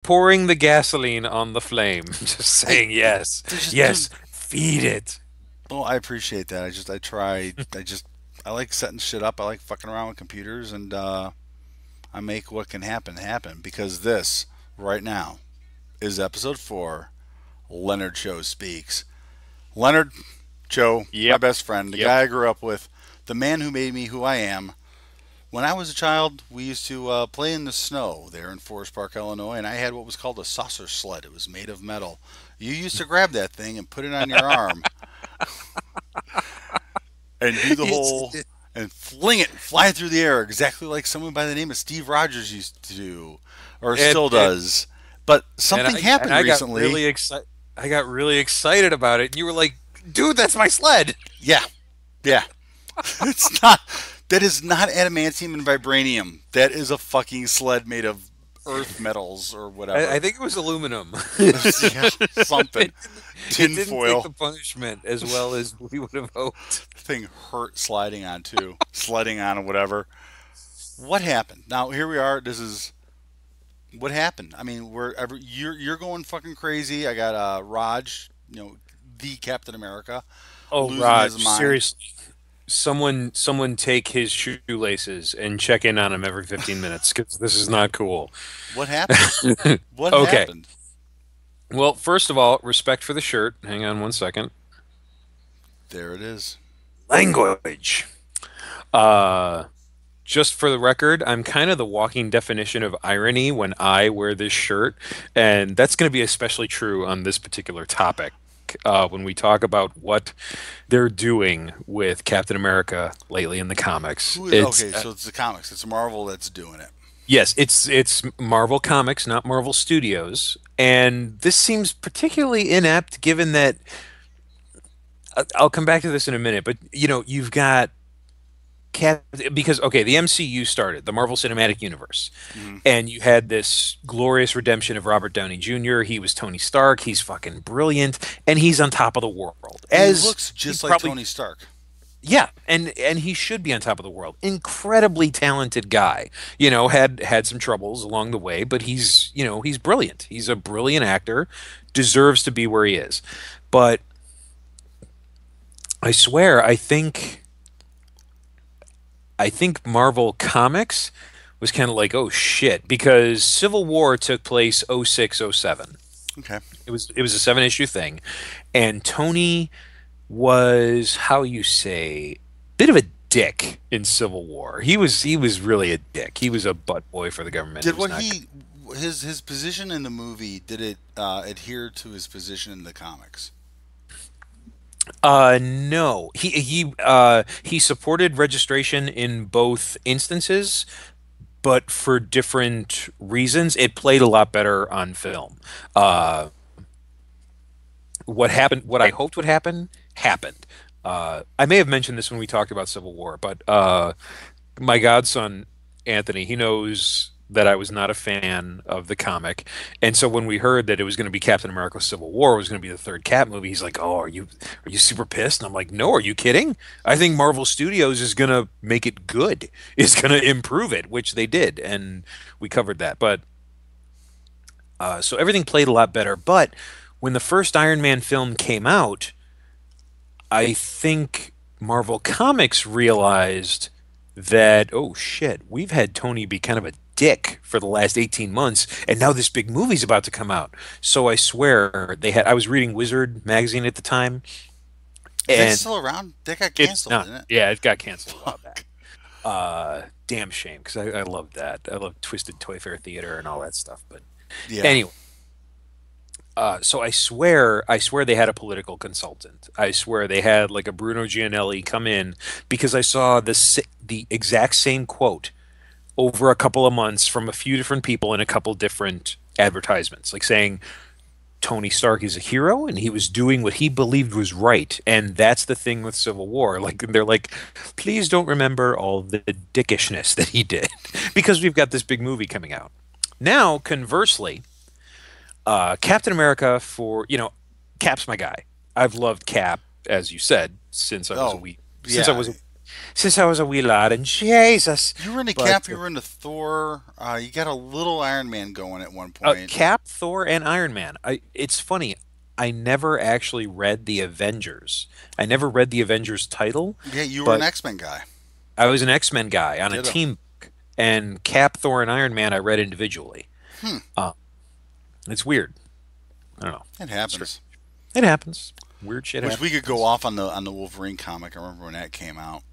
pouring the gasoline on the flame, just I saying yes, there's just yes, feed it. well, I appreciate that. I try. I like setting shit up. I like fucking around with computers, and I make what can happen happen because this right now is episode 4. Leonard Cho speaks. Leonard Cho, my Yep, best friend, the yep. guy I grew up with, the man who made me who I am. When I was a child, we used to play in the snow there in Forest Park, Illinois, and I had what was called a saucer sled. It was made of metal. You used to grab that thing and put it on your arm and do the It's, whole and fling it, fly it through the air, exactly like someone by the name of Steve Rogers used to do, or and still and does. But and something I happened I got recently. really excited. I got really excited about it, and you were like, "Dude, that's my sled." Yeah, yeah. It's not. That is not adamantium and vibranium. That is a fucking sled made of earth metals or I whatever. think it was aluminum. Yeah, something. It, it didn't take Tinfoil. the punishment as well as we would have hoped. Thing hurt sliding on too. Sledding on or whatever. What happened? Now here we are. This is what happened. I mean, you're going fucking crazy. I got Raj, the Captain America, Oh, losing his Raj, mind. seriously. Someone take his shoelaces and check in on him every 15 minutes because this is not cool. What happened? What Okay. happened? Well, first of all, respect for the shirt. Hang on one second. There it is. Language. Uh, just for the record, I'm kind of the walking definition of irony when I wear this shirt, and that's going to be especially true on this particular topic. When we talk about what they're doing with Captain America lately in the comics, it's Okay, so it's the comics. It's Marvel that's doing it. yes, it's Marvel Comics, not Marvel Studios, and this seems particularly inept given that I'll come back to this in a minute, but you've got Cap because okay, the MCU started, the Marvel Cinematic Universe, Hmm. and you had this glorious redemption of Robert Downey Jr. He was Tony Stark, he's fucking brilliant, and he's on top of the world. And he As looks he just like probably Tony Stark. yeah, and he should be on top of the world. Incredibly talented guy. Had some troubles along the way, but he's brilliant. He's a brilliant actor, deserves to be where he is. But I swear, I think Marvel Comics was kind of like, oh shit, because Civil War took place '06, '07. Okay. It was a 7 issue thing, and Tony was how you say bit of a dick in Civil War. He was really a dick. He was a butt boy for the government. It Did was what not good. he his position in the movie did it adhere to his position in the comics? No. He supported registration in both instances, but for different reasons. It played a lot better on film. Uh what happened, what I hoped would happen, happened. I may have mentioned this when we talked about Civil War, but my godson Anthony, he knows that I was not a fan of the comic, and so when we heard that it was going to be Captain America: Civil War was going to be the third Cap movie, he's like, "Oh, are you super pissed?" And I'm like, "No, are you kidding? I think Marvel Studios is going to make it good, is going to improve it," which they did, and we covered that. But so everything played a lot better. But when the first Iron Man film came out, I think Marvel Comics realized that, oh shit, we've had Tony be kind of a dick for the last 18 months, and now this big movie's about to come out. So I swear I was reading Wizard magazine at the time, Is that and still around? That got it's canceled, not, didn't it? yeah, it got canceled a while back. Damn shame, because I loved that. I love Twisted Toy Fair Theater and all that stuff. But Yeah. anyway, so I swear they had a political consultant. I swear they had like a Bruno Gianelli come in because I saw the exact same quote over a couple of months from a few different people in a couple different advertisements, like saying Tony Stark is a hero and he was doing what he believed was right. And that's the thing with Civil War. Like they're like, please don't remember all the dickishness that he did because we've got this big movie coming out. Now, conversely, Captain America Cap's my guy. I've loved Cap, as you said, since I was a Oh, wee, since I yeah. was a Since I was a wee lad, and Jesus. You were into But Cap. You were into Thor. You got a little Iron Man going at one point. Cap, Thor, and Iron Man. It's funny. I never actually read the Avengers. I never read the Avengers title, Yeah, you were an but X Men guy. I was an X-Men guy on a Ditto. team, and Cap, Thor, and Iron Man I read individually. Hmm. Uh, it's weird. I don't know. It Strange. happens. It happens. Weird shit Wish we could go happens. off on the Wolverine comic. I remember when that came out,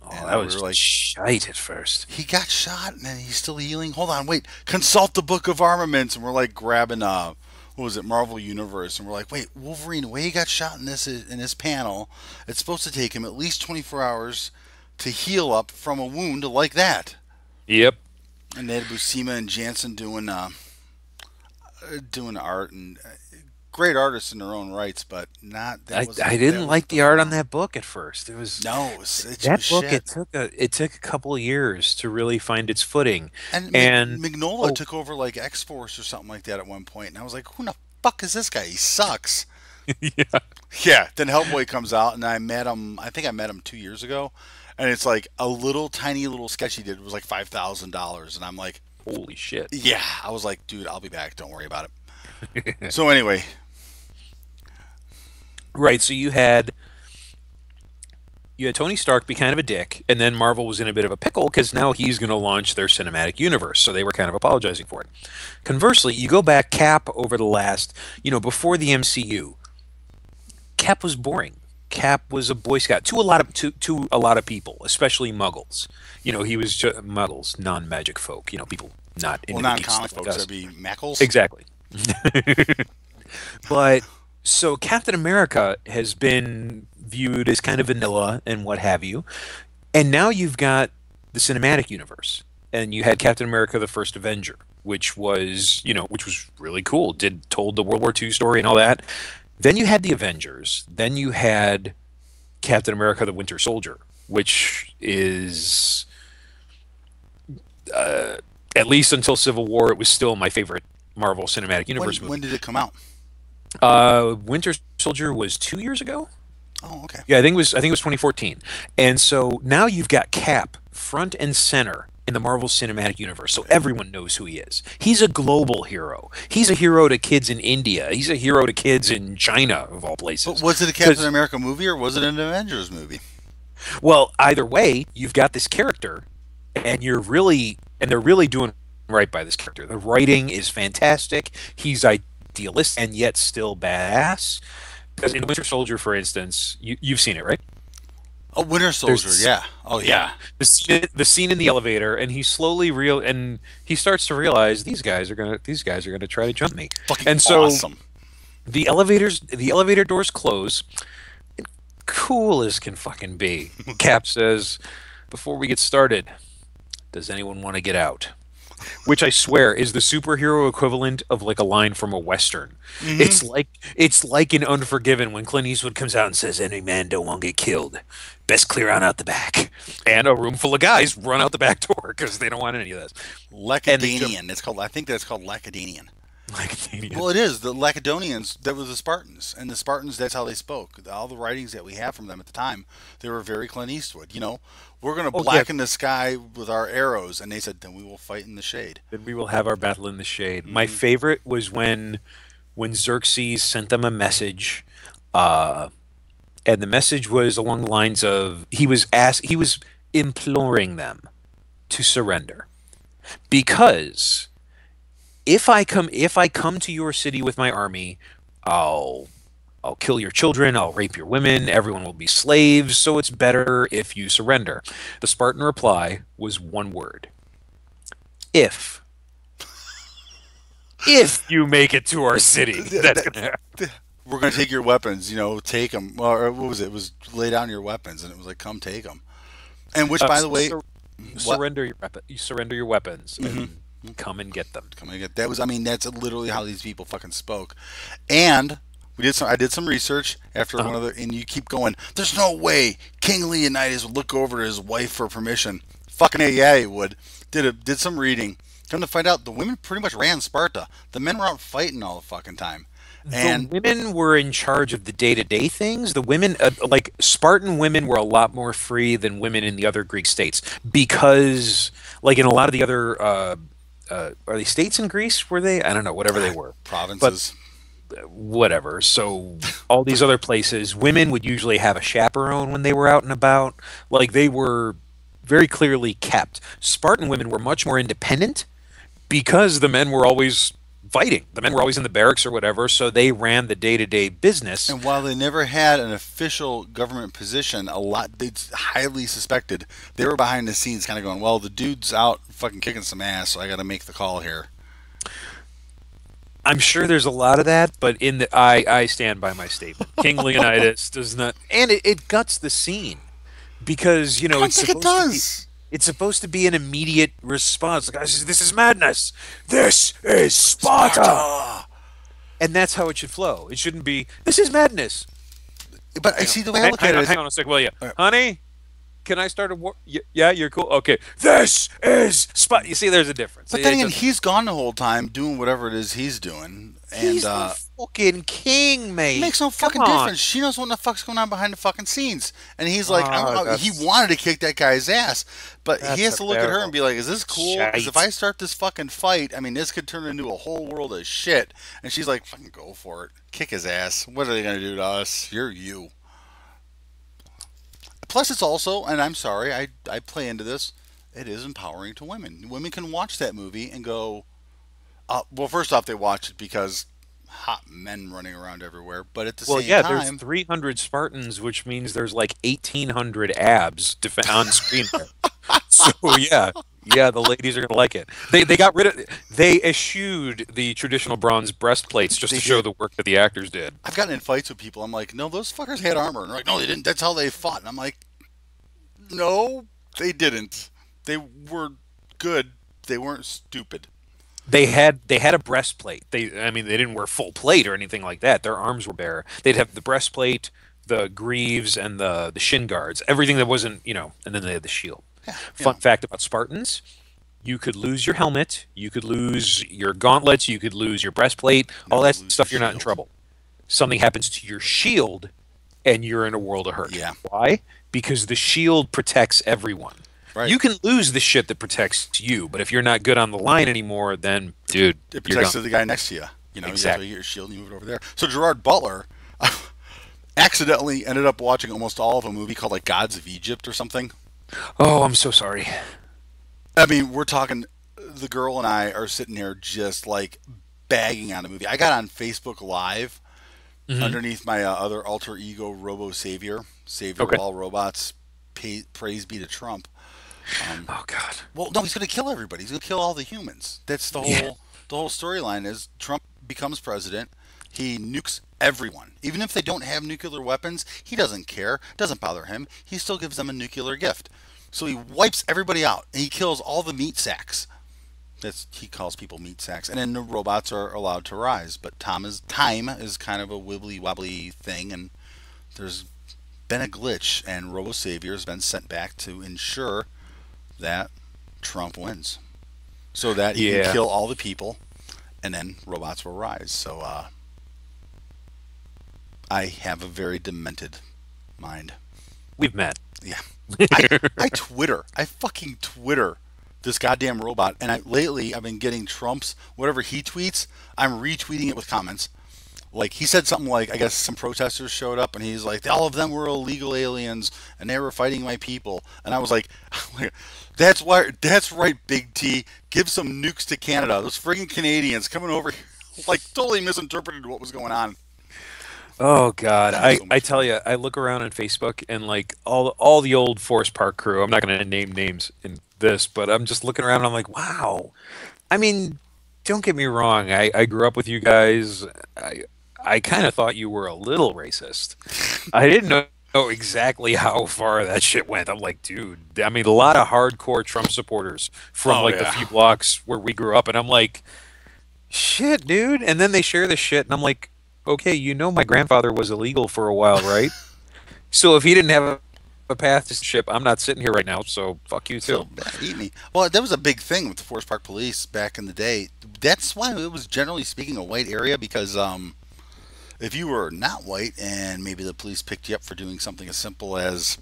Oh, and that we were was like, shite at first. he got shot and he's still healing. Hold on, wait. Consult the Book of Armaments, and we're like grabbing what was it, Marvel Universe, and we're like, wait, Wolverine, the way he got shot in this panel, it's supposed to take him at least 24 hours to heal up from a wound like that. Yep. And they had Buscema and Jansen doing art and great artists in their own rights, but not I that didn't like wasn't the the art on form. that book at first. It was No, it was that book. shit. It took a couple of years to really find its footing. And And Mignola oh took over like X Force or something like that at one point, and I was like, who the fuck is this guy? He sucks. yeah, Yeah. Then Hellboy comes out, and I met him. I think I met him 2 years ago, and it's like a little tiny little sketch he did was like $5,000, and I'm like, holy shit. yeah. I was like, dude, I'll be back. Don't worry about it. So anyway, Right. So you had Tony Stark be kind of a dick, and then Marvel was in a bit of a pickle because now he's going to launch their cinematic universe. So they were kind of apologizing for it. Conversely, you go back Cap over the last, before the MCU, Cap was boring. Cap was a Boy Scout to a lot of people, especially Muggles. He was just Muggles, non-magic folk. People not well, into the deep non-comic stuff like folks, us. that'd be Mackles. Exactly. But so Captain America has been viewed as kind of vanilla and what have you. And now you've got the cinematic universe. And you had Captain America the First Avenger, which was really cool. Told the World War II story and all that. Then you had the Avengers. Then you had Captain America the Winter Soldier, which is uh, at least until Civil War, it was still my favorite Marvel Cinematic Universe When movie. did it come out? Winter Soldier was 2 years ago. Oh, okay. Yeah, I think it was 2014. And so now you've got Cap front and center in the Marvel Cinematic Universe, so everyone knows who he is. He's a global hero. He's a hero to kids in India. He's a hero to kids in China, of all But places. was it a Captain Because, America movie or was it an Avengers movie? well, either way, you've got this character, and they're really doing right by this character. The writing is fantastic. He's idealist and yet still badass. Because in Winter Soldier, for instance, you've seen it, right? Oh, Winter Soldier, There's yeah. Oh, Yeah, yeah. the scene in the elevator, and he starts to realize these guys are gonna try to jump me, Fucking and so awesome. the elevator doors close. Cool as can fucking be. Cap says, "Before we get started, does anyone want to get out?" Which I swear is the superhero equivalent of like a line from a western. Hmm. It's like in Unforgiven when Clint Eastwood comes out and says, "Any man don't want to get killed. Best clear on out the back." And a room full of guys run out the back door because they don't want any of this. And they jump Lacedanian. It's called. I think that's called Lacedanian. like an idiot. Well, it is the Lacedonians. That was the Spartans, and the Spartans. That's how they spoke. All the writings that we have from them at the time, they were very Clint Eastwood. We're going to Oh yeah, blacken the sky with our arrows, and they said, then we will fight in the shade. then we will have our battle in the shade. My Hmm. favorite was when Xerxes sent them a message, uh, and the message was along the lines of he was imploring them to surrender because if I come to your city with my army, I'll I'll kill your children, I'll rape your women, everyone will be slaves, so it's better if you surrender. The Spartan reply was one word. If. If you make it to our city, that's gonna happen. We're going to take your weapons. Take them. Or what was it? It was lay down your weapons, and it was like, come take them. And which, by the way, what? You surrender your weapons Hmm. and come and get them. Come and get that was. I mean, that's literally how these people fucking spoke. And we did some. I did some research after one Uh-huh. of the. And you keep going. There's no way King Leonidas would look over to his wife for permission. Fucking yeah, he would. Did some reading. Come to find out, the women pretty much ran Sparta. The men were out fighting all the fucking time. The And women were in charge of the day-to-day things. The women, like Spartan women, were a lot more free than women in the other Greek states because, like in a lot of the other, are they states in Greece? Were they? I don't know, whatever they were. But provinces. whatever. So all these other places, women would usually have a chaperone when they were out and about. Like they were very clearly kept. Spartan women were much more independent because the men were always fighting. The men were always in the barracks or whatever, so they ran the day-to-day business. And while they never had an official government position, a lot they highly suspected they were behind the scenes, kind of going, "Well, the dude's out fucking kicking some ass, so I got to make the call here." I'm sure there's a lot of that, but in the I stand by my statement. King Leonidas does not, and it guts the scene because I don't think it does. it's supposed to be an immediate response. The guy says, "This is madness. This is Sparta," Sparta. and that's how it should flow. It shouldn't be, "This is madness." But I see the way I look at it is, Hang on a sec, will you, uh, honey? Can I start a war? Yeah, you're cool. Okay, this is Sparta. You see, there's a difference. but then It again, doesn't. he's gone the whole time doing whatever it is he's doing, and He's the fucking king, it mate. makes no Come fucking on. difference. She knows what the fuck's going on behind the fucking scenes, and he's like, I don't Ah, know. He wanted to kick that guy's ass, but he that's has a to look at her and barrel. be like, "Is this cool? Because if Shite. I start this fucking fight, I mean, this could turn into a whole world of shit." And she's like, "Fucking go for it, kick his ass. What are they gonna do to us? You're you." Plus, it's also, and I'm sorry, I play into this. It is empowering to women. Women can watch that movie and go, well, first off, they watch it because hot men running around everywhere. But at the Well, same yeah, there's time, 300 Spartans, which means there's like 1,800 abs on screen there. So yeah, the ladies are gonna like it. They got rid of they eschewed the traditional bronze breastplates just they to show did. the work that the actors did. I've gotten in fights with people. I'm like, no, those fuckers had armor. And they're like, no, they didn't. That's how they fought. And I'm like, no, they didn't. They were good. They weren't stupid. They had a breastplate. I mean they didn't wear full plate or anything like that. Their arms were bare. They'd have the breastplate, the greaves, and the shin guards. Everything that wasn't, and then they had the shield. Yeah, you Fun know, fact about Spartans, you could lose your helmet, you could lose your gauntlets, you could lose your breastplate, all never that lose your stuff, you're not in shield. trouble. Something happens to your shield, and you're in a world of hurt. Yeah, Why? Because the shield protects everyone. right. You can lose the shit that protects you, but if you're not good on the line anymore, then, dude, It you're protects gone. the guy next to you. You know, you have to Exactly. get your shield and you move it over there. So Gerard Butler accidentally ended up watching almost all of a movie called like Gods of Egypt or something. Oh, I'm so sorry. I mean, we're talking. The girl and I are sitting here just like bagging on the movie. I got on Facebook Live Hmm. underneath my other alter ego, Robo Savior, savior of Okay. all robots. Praise be to Trump. Oh, God. Well, no, he's going to kill everybody. He's going to kill all the humans. That's Yeah. the whole storyline. Is Trump becomes president, he nukes everyone, even if they don't have nuclear weapons. He doesn't care. It doesn't bother him. He still gives them a nuclear gift. So he wipes everybody out and he kills all the meat sacks. That's he calls people meat sacks, and then the robots are allowed to rise. But time is kind of a wibbly wobbly thing, and there's been a glitch, and Robo Savior has been sent back to ensure that Trump wins, so that he can Yeah. kill all the people, and then robots will rise. So I have a very demented mind. We've met. Yeah, I fucking Twitter this goddamn robot, and lately I've been getting Trump's whatever he tweets. I'm retweeting it with comments. Like he said something like, I guess some protesters showed up and he's like, all of them were illegal aliens and they were fighting my people. And I was like, that's why, that's right, Big T. Give some nukes to Canada. Those friggin' Canadians coming over here, like totally misinterpreted what was going on. Oh God, That was I so I much tell fun. you, I look around on Facebook and like all the old Forest Park crew. I'm not going to name names in this, but I'm just looking around and I'm like, wow. I mean, don't get me wrong. I grew up with you guys. I I kind of thought you were a little racist. I didn't know exactly how far that shit went. I'm like, dude. I mean, a lot of hardcore Trump supporters from Oh like the yeah. few blocks where we grew up, and I'm like, shit, dude. And then they share this shit, and I'm like, okay, my grandfather was illegal for a while, right? So if he didn't have a path to ship, I'm not sitting here right now, so fuck you So too. yeah, eat me. Well, that was a big thing with the Forest Park Police back in the day. That's why it was generally speaking a white area because if you were not white and maybe the police picked you up for doing something as simple as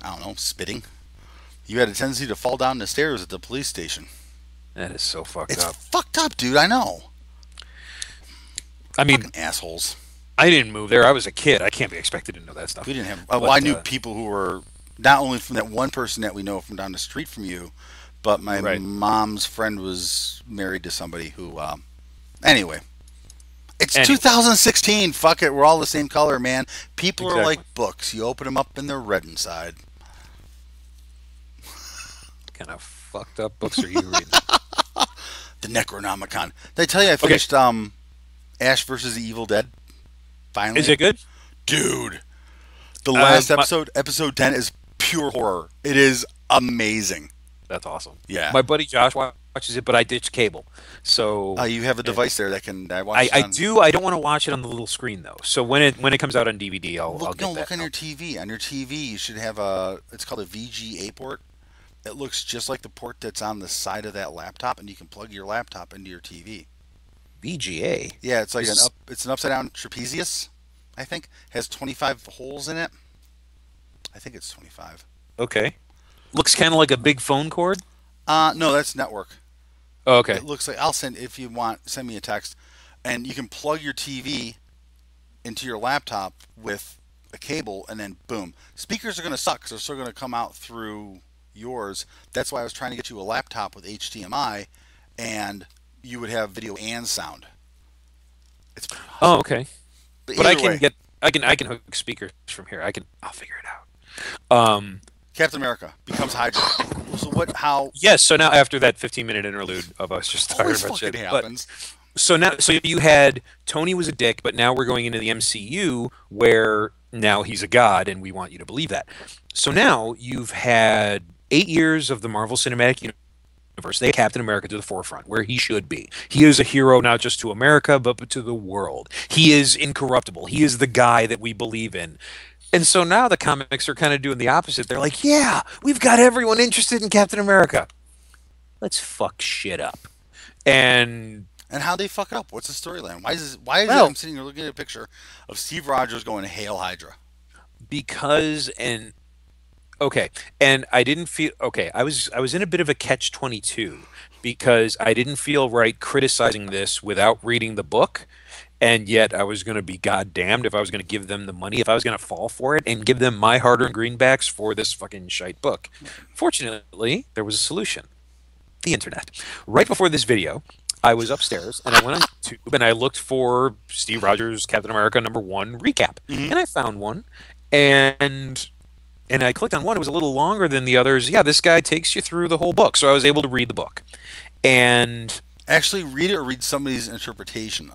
I don't know spitting, you had a tendency to fall down the stairs at the police station. That is so fucked It's up. fucked up, dude. I know. I mean, Fucking assholes. I didn't move there. I was a kid. I can't be expected to know that We stuff. didn't have. Well, I But knew people who were not only from that one person that we know from down the street from you, but my right. mom's friend was married to somebody who. Anyway, it's Anyway, 2016. Fuck it. We're all the same color, man. People are like exactly. books. You open them up and they're red inside. Kind of fucked up books are you reading? The Necronomicon. Did I tell you I Okay. finished Ash versus the Evil Dead? Is Finally, it good? dude. The last My, episode, episode 10, is pure horror. It is amazing. that's awesome. Yeah. My buddy Josh watches it, but I ditched cable. So You have a eh, device there that can. I watched it I on. do. I don't want to watch it on the little screen though. So when it comes out on DVD, I'll Look, no, get look that. on your TV. On your TV, you should have a. It's called a VGA port. It looks just like the port that's on the side of that laptop, and you can plug your laptop into your TV. VGA Yeah, it's like an is up. It's an upside down trapezius. I think has 25 holes in it. I think it's 25. okay. Looks kind of like a big phone cord. No, that's network. Oh, It okay. looks like I'll send if you want. Send me a text, and you can plug your TV into your laptop with a cable, and then boom. Speakers are going to suck because they're still going to come out through yours. That's why I was trying to get you a laptop with HDMI, and you would have video and sound. It's pretty Oh, awesome. okay. But But I either can way, get I can hook speakers from here. I'll figure it out. Captain America becomes Hydra. So what? How? Yes. So now after that 15-minute interlude of us just talking Always about fucking shit, but happens. so you had Tony was a dick, but now we're going into the MCU where now he's a god, and we want you to believe that. So now you've had 8 years of the Marvel Cinematic Universe. They have Captain America to the forefront, where he should be. He is a hero not just to America, but to the world. He is incorruptible. He is the guy that we believe in. And so now the comics are kind of doing the opposite. They're like, yeah, we've got everyone interested in Captain America. Let's fuck shit up. And And how they fuck it up? What's the storyline? Why is it? I'm well, sitting here looking at a picture of Steve Rogers going "Hail Hydra." because and okay, and I didn't feel okay. I was in a bit of a catch 22 because I didn't feel right criticizing this without reading the book, and yet I was going to be goddamned if I was going to give them the money, if I was going to fall for it and give them my hard-earned greenbacks for this fucking shite book. Fortunately, there was a solution. The internet. Right before this video, I was upstairs and I went on YouTube and I looked for Steve Rogers Captain America #1 recap, Hmm. and I found one, and I clicked on one. It was a little longer than the others. Yeah, this guy takes you through the whole book, so I was able to read the book. And Actually, read it or read somebody's interpretation.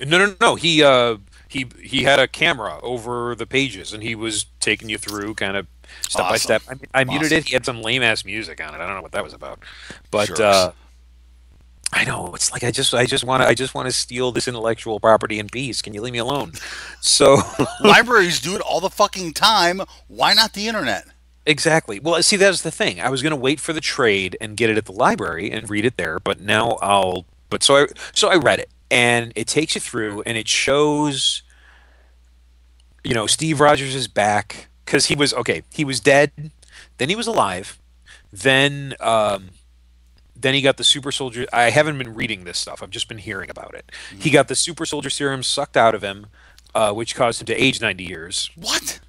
no. He had a camera over the pages, and he was taking you through kind of step by Awesome, step. I muted awesome. it. He had some lame ass music on it. I don't know what that was about, but Jerks. I know it's like I just want to steal this intellectual property in peace. Can you leave me alone? So Libraries do it all the fucking time. Why not the internet? exactly. Well, see, that's the thing. I was going to wait for the trade and get it at the library and read it there, but now I'll. But so I read it, and it takes you through, and it shows Steve Rogers is back because he was okay. He was dead, then he was alive, then then he got the super soldier. I haven't been reading this stuff. I've just been hearing about it. He Mhm. got the super soldier serum sucked out of him, which caused him to age 90 years What?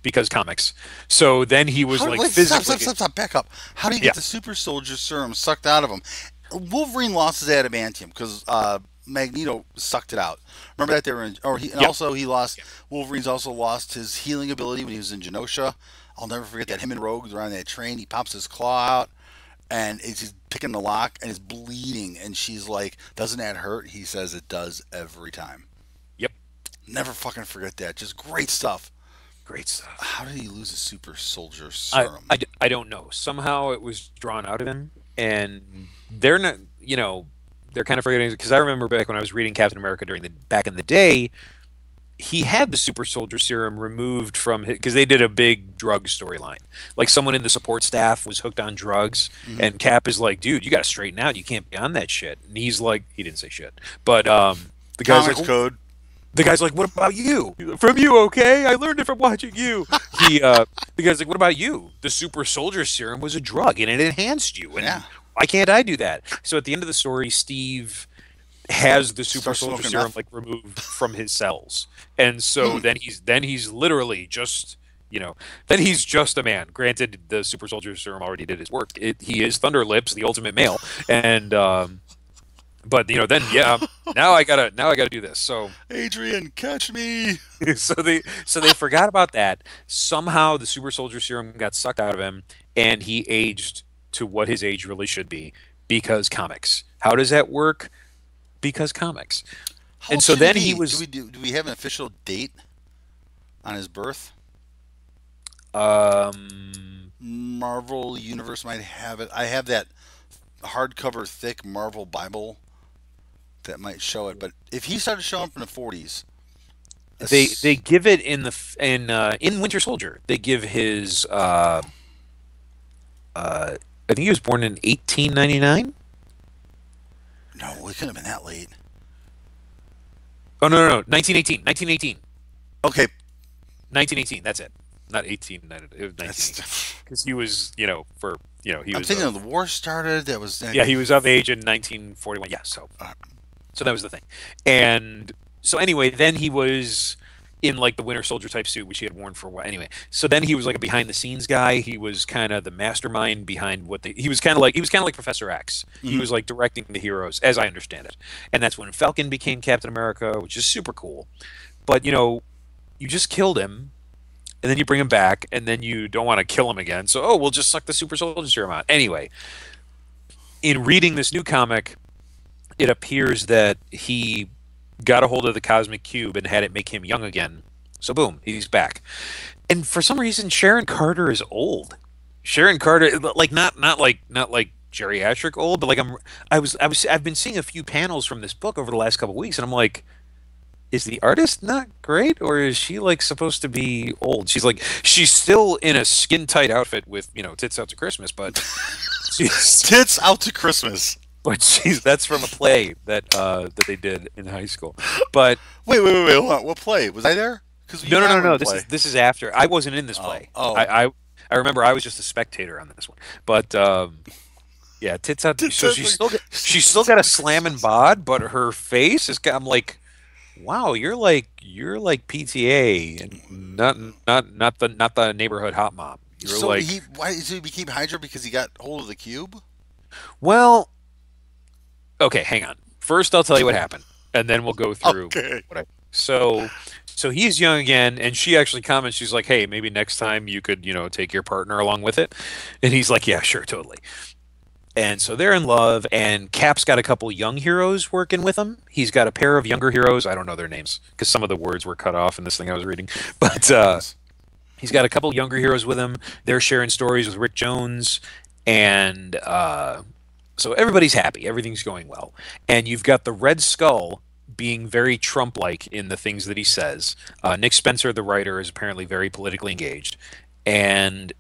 because comics. So then he was How? like Wait, stop, stop, physically, stop, stop. Back up. How do you yeah, get the super soldier serum sucked out of him? Wolverine lost his adamantium because Magneto sucked it out. Remember that they were in, or he, and yep, also he lost. Wolverine's also lost his healing ability when he was in Genosha. I'll never forget that him and Rogue are on that train. He pops his claw out, and it's just picking the lock, and it's bleeding. And she's like, "Doesn't that hurt?" He says, "It does every time." yep, Never fucking forget that. Just great stuff. great stuff. How did he lose his super soldier I, serum? I don't know. Somehow it was drawn out of him, and they're not, they're kind of forgetting because I remember back when I was reading Captain America during the back in the day, he had the super soldier serum removed from his because they did a big drug storyline. Like someone in the support staff was hooked on drugs, Hmm. and Cap is like, "Dude, you got to straighten out. You can't be on that shit." And he's like, he didn't say shit, but the guy's like, Comics code. the guy's like, "What about you? From you, okay? I learned it from watching you." The guy's like, "What about you? The super soldier serum was a drug, and it enhanced you, Yeah. and why can't I do that?" So at the end of the story, Steve has the super Start soldier smoking serum meth. like removed from his cells, and so Hmm. then he's literally just then he's just a man. Granted, the super soldier serum already did his work. He is Thunder Lips, the ultimate male, and but then yeah, now I gotta do this. So Adrian, catch me. so they forgot about that. Somehow the super soldier serum got sucked out of him, and he aged to what his age really should be because comics. How does that work? Because comics. How And old so should he then he be? was Do we have an official date on his birth? um Marvel Universe might have it. I have that hardcover thick Marvel Bible that might show it. But if he started showing up in the 40s, they give it in Winter Soldier. They give his I think he was born in 1899. no, it couldn't have been that late. Oh no, 1918. 1918. Okay, 1918. That's it. Not 18. It was 1918 that's. because he was, he I'm was thinking of the war started. That was. yeah, he was of age in 1941. Yeah, so that was the thing. And so anyway, then he was in like the Winter Soldier type suit, which he had worn for a while. Anyway, so then he was like a behind the scenes guy. He was kind of the mastermind behind he was kind of like Professor X. He Mhm. was like directing the heroes, as I understand it. And that's when Falcon became Captain America, which is super cool. But you just killed him, and then you bring him back, and then you don't want to kill him again. So we'll just suck the super soldier serum out. Anyway, in reading this new comic, it appears that he got a hold of the cosmic cube and had it make him young again. So boom, he's back. And for some reason, Sharon Carter is old. Sharon Carter, like not like geriatric old, but like I've been seeing a few panels from this book over the last couple of weeks, and I'm like, is the artist not great, or is she like supposed to be old? She's still in a skin tight outfit with tits out to Christmas, but she's Tits out to Christmas. but she's that's from a play that they did in high school. But Wait. Hold on. What play was I there? Because you no, and no, I no, were in the no. This play. is this is after. I wasn't in this Oh, play. oh. I remember I was just a spectator on this one. But yeah, tits out. Tits So out she's still got a slam and bod, but her face is. I'm like, wow, you're like PTA and not the neighborhood hot mom. You're So like, he became Hydra because he got hold of the cube? well, okay, hang on. First, I'll tell you what happened, and then we'll go through Okay. what I. So he's young again, and she actually comments. She's like, "Hey, maybe next time you could, take your partner along with it." And he's like, "Yeah, sure, totally." And so they're in love, and Cap's got a couple young heroes working with him. He's got a pair of younger heroes. I don't know their names because some of the words were cut off in this thing I was reading. But Happens. he's got a couple younger heroes with him. They're sharing stories with Rick Jones, and so everybody's happy. Everything's going well. And you've got the Red Skull being very Trump-like in the things that he says. Nick Spencer, the writer, is apparently very politically engaged, and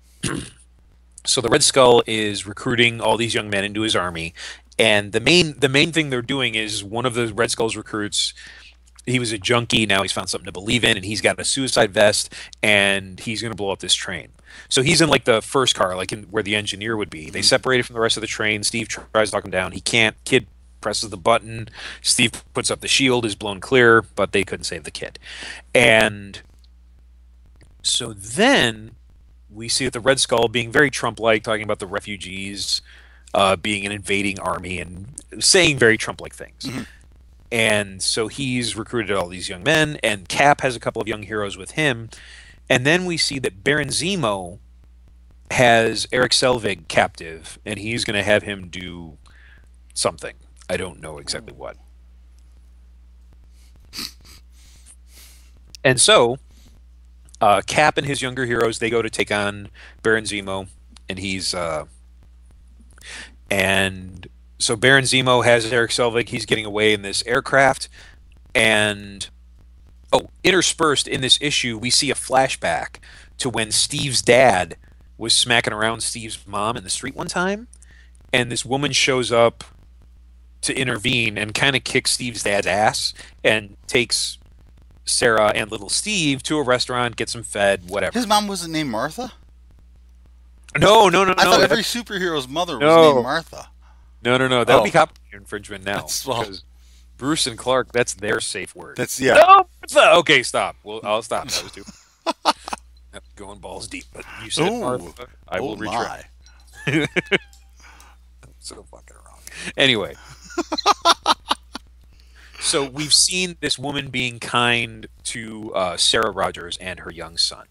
so the Red Skull is recruiting all these young men into his army. And the main thing they're doing is one of the Red Skull's recruits. He was a junkie. Now he's found something to believe in, and he's got a suicide vest, and he's going to blow up this train. So he's in like the first car, like in where the engineer would be. They Hmm. separated from the rest of the train. Steve tries to talk him down. He can't. Kid presses the button. Steve puts up the shield, is blown clear, but they couldn't save the kid. And so then we see that the Red Skull being very Trump-like, talking about the refugees being an invading army and saying very Trump-like things. Hmm. And so he's recruited all these young men, and Cap has a couple of young heroes with him. And then we see that Baron Zemo has Eric Selvig captive, and he's going to have him do something. I don't know exactly what. And so Cap and his younger heroes they go to take on Baron Zemo, and and so Baron Zemo has Eric Selvig. He's getting away in this aircraft, and Oh, interspersed in this issue, we see a flashback to when Steve's dad was smacking around Steve's mom in the street one time, and this woman shows up to intervene and kind of kicks Steve's dad's ass and takes Sarah and little Steve to a restaurant, gets them fed, His whatever. mom wasn't named Martha? No, no, no, I thought no, every that, superhero's mother was named no, Martha. no, no, no. That would be Oh, copyright infringement now that's, well, because Bruce and Clark, that's their safe word. that's, yeah. No, it's not. Okay, stop. Well, I'll stop. That was too going balls deep. But you said Oh, Martha. I oh will retract. my. So fucking wrong. Anyway, so we've seen this woman being kind to Sarah Rogers and her young son.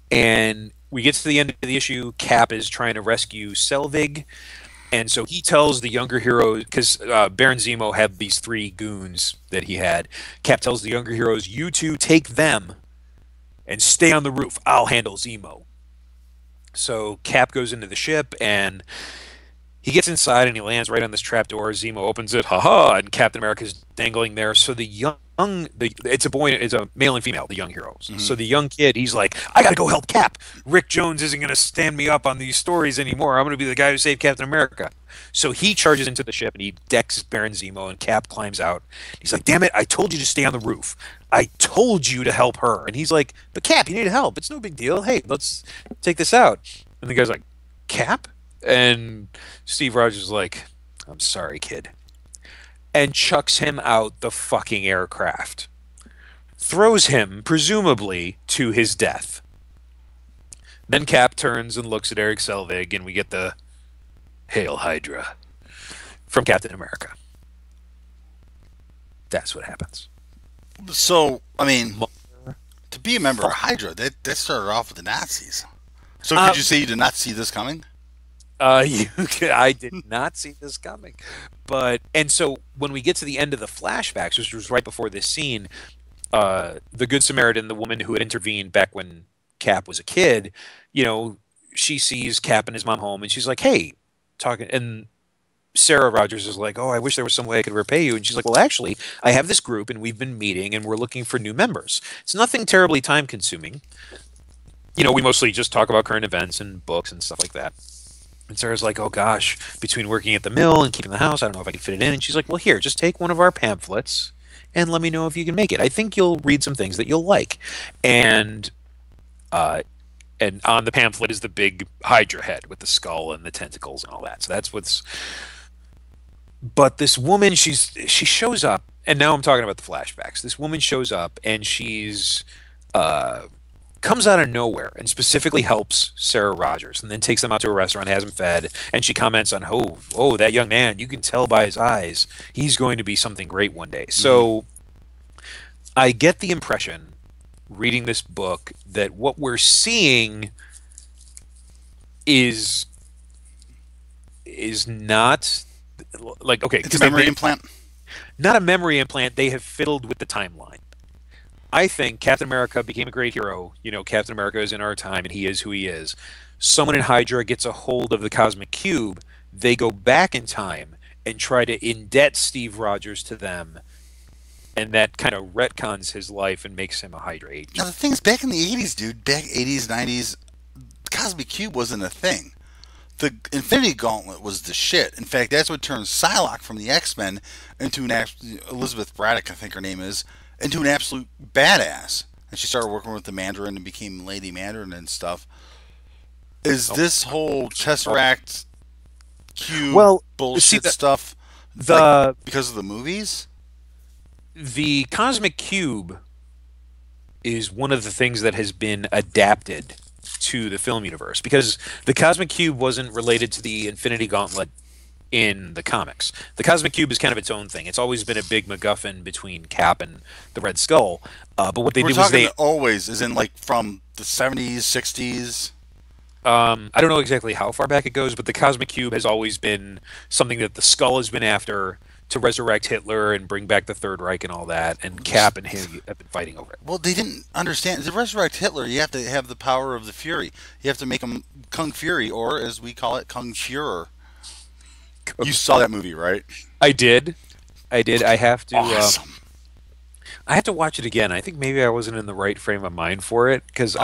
And we get to the end of the issue. Cap is trying to rescue Selvig. And so he tells the younger heroes, because Baron Zemo had these three goons that he had. Cap tells the younger heroes, you two take them and stay on the roof. I'll handle Zemo. So Cap goes into the ship and he gets inside and he lands right on this trapdoor. Zemo opens it, haha, and Captain America's dangling there. So it's a boy, it's a male and female, the young heroes. Hmm. So the young kid, he's like, I gotta go help Cap. Rick Jones isn't gonna stand me up on these stories anymore. I'm gonna be the guy who saved Captain America. So he charges into the ship and he decks Baron Zemo, and Cap climbs out. He's like, damn it, I told you to stay on the roof. I told you to help her. And he's like, but Cap, you need help. It's no big deal. Hey, let's take this out. And the guy's like, Cap? And Steve Rogers is like, I'm sorry, kid. And chucks him out the fucking aircraft. Throws him, presumably, to his death. Then Cap turns and looks at Eric Selvig, and we get the Hail Hydra from Captain America. That's what happens. So, I mean, to be a member of Hydra, that started off with the Nazis. So Uh, could you say you did not see this coming? I did not see this coming. And so when we get to the end of the flashbacks, which was right before this scene, the Good Samaritan, the woman who had intervened back when Cap was a kid, she sees Cap and his mom home, and she's like, "Hey," talking, and Sarah Rogers is like, "Oh, I wish there was some way I could repay you." And she's like, "Well, actually, I have this group, and we've been meeting, and we're looking for new members. It's nothing terribly time consuming. We mostly just talk about current events and books and stuff like that." And Sarah's like, oh gosh, between working at the mill and keeping the house, I don't know if I can fit it in. And she's like, well, here, just take one of our pamphlets and let me know if you can make it. I think you'll read some things that you'll like. And uh, and on the pamphlet is the big Hydra head with the skull and the tentacles and all that. So that's what's. But this woman, she shows up, and now I'm talking about the flashbacks. This woman shows up, and she's comes out of nowhere and specifically helps Sarah Rogers, and then takes them out to a restaurant, has them fed, and she comments on, oh, that young man, you can tell by his eyes, he's going to be something great one day. So I get the impression, reading this book, that what we're seeing is not like, okay, It's a because memory implant. not a memory implant. They have fiddled with the timeline. I think Captain America became a great hero. Captain America is in our time, and he is who he is. Someone in Hydra gets a hold of the Cosmic Cube. They go back in time and try to indebt Steve Rogers to them, and that kind of retcons his life and makes him a Hydra agent. Now the thing is, back in the '80s, dude, back '80s, '90s, Cosmic Cube wasn't a thing. The Infinity Gauntlet was the shit. In fact, that's what turned Psylocke from the X-Men into Elizabeth Braddock, I think her name is, into an absolute badass. And she started working with the Mandarin and became Lady Mandarin and stuff. Is this whole Tesseract Cube Well, see, bullshit stuff the because of the movies? the Cosmic Cube is one of the things that has been adapted to the film universe, because the Cosmic Cube wasn't related to the Infinity Gauntlet in the comics. The Cosmic Cube is kind of its own thing. It's always been a big MacGuffin between Cap and the Red Skull. But what they We're did was talking always, as in like from the '70s, '60s. I don't know exactly how far back it goes, but the Cosmic Cube has always been something that the Skull has been after to resurrect Hitler and bring back the Third Reich and all that. And Cap and him have been fighting over it. Well, they didn't understand. To resurrect Hitler, you have to have the power of the Fury. You have to make him Kung Fury, or as we call it, Kung Fuhrer. You saw that movie, right? I did. I have to. Awesome. I have to watch it again. I think maybe I wasn't in the right frame of mind for it because Oh,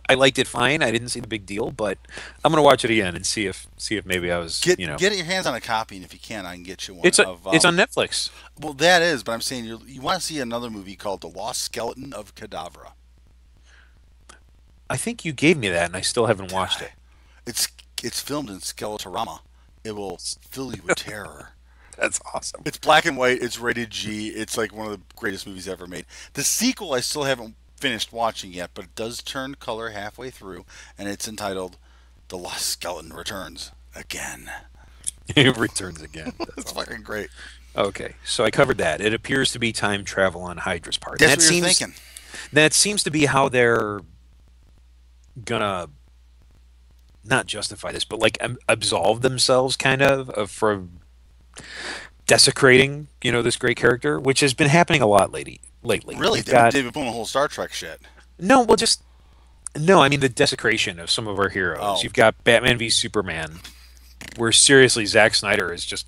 I liked it fine. I didn't see the big deal, but I'm gonna watch it again and see if maybe I was, get your hands on a copy, and if you can, I can get you one of. it's on Netflix. Well, that is, but I'm saying you want to see another movie called The Lost Skeleton of Cadavra. I think you gave me that, and I still haven't Did watched I? it. It's it's filmed in Skeletorama. It will fill you with terror. That's awesome. It's black and white. It's rated G. It's like one of the greatest movies ever made. The sequel I still haven't finished watching yet, but it does turn color halfway through, and it's entitled "The Lost Skeleton Returns Again." It returns again. That's It's awesome. fucking great. Okay, so I covered that. It appears to be time travel on Hydra's part. And That's what you're thinking. that seems to be how they're gonna not justify this, but like absolve themselves kind of for desecrating, this great character, which has been happening a lot lately. Really, You've got they've been pulling a whole Star Trek shit. no, well, just no. I mean the desecration of some of our heroes. Oh, You've got Batman v Superman, where seriously Zack Snyder is just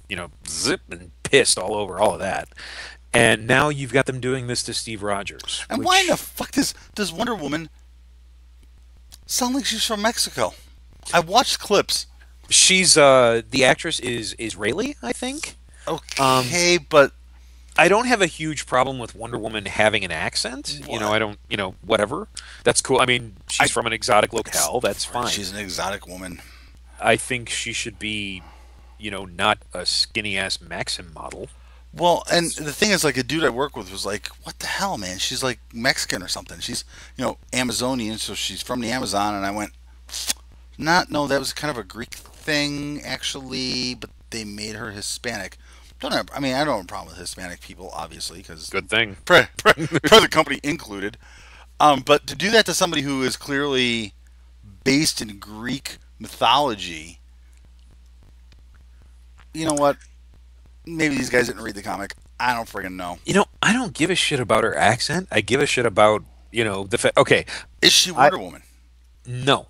zip and pissed all over all of that, and now you've got them doing this to Steve Rogers, and why in the which fuck does Wonder Woman sound like she's from Mexico? I watched clips. she's the actress is Israeli, I think. Um, Okay, but I don't have a huge problem with Wonder Woman having an accent. what? I don't, whatever. That's cool. I mean, she's I from an exotic locale. That's fine. she's an exotic woman. I think she should be, not a skinny ass Maxim model. Well, and That's the thing is, like, a dude I work with was like, "What the hell, man? She's like Mexican or something. She's, Amazonian, so she's from the Amazon." And I went, "Not, no, that was kind of a Greek thing, actually, but they made her Hispanic." Don't have, I mean, I don't have a problem with Hispanic people, obviously, because good thing. present company included. But to do that to somebody who is clearly based in Greek mythology, you know what? Maybe these guys didn't read the comic. I don't friggin' know. I don't give a shit about her accent. I give a shit about, okay, Is she I Wonder Woman? no.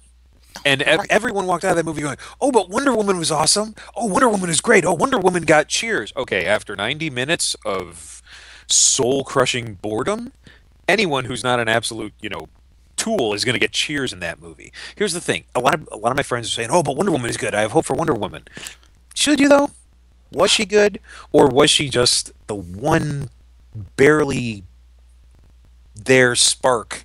And Right. everyone walked out of that movie going, "Oh, but Wonder Woman was awesome. Oh, Wonder Woman is great. Oh, Wonder Woman got cheers." Okay, after 90 minutes of soul-crushing boredom, anyone who's not an absolute, tool is going to get cheers in that movie. Here's the thing: a lot of my friends are saying, "Oh, but Wonder Woman is good. I have hope for Wonder Woman." Should you though? Was she good, or was she just the one barely there spark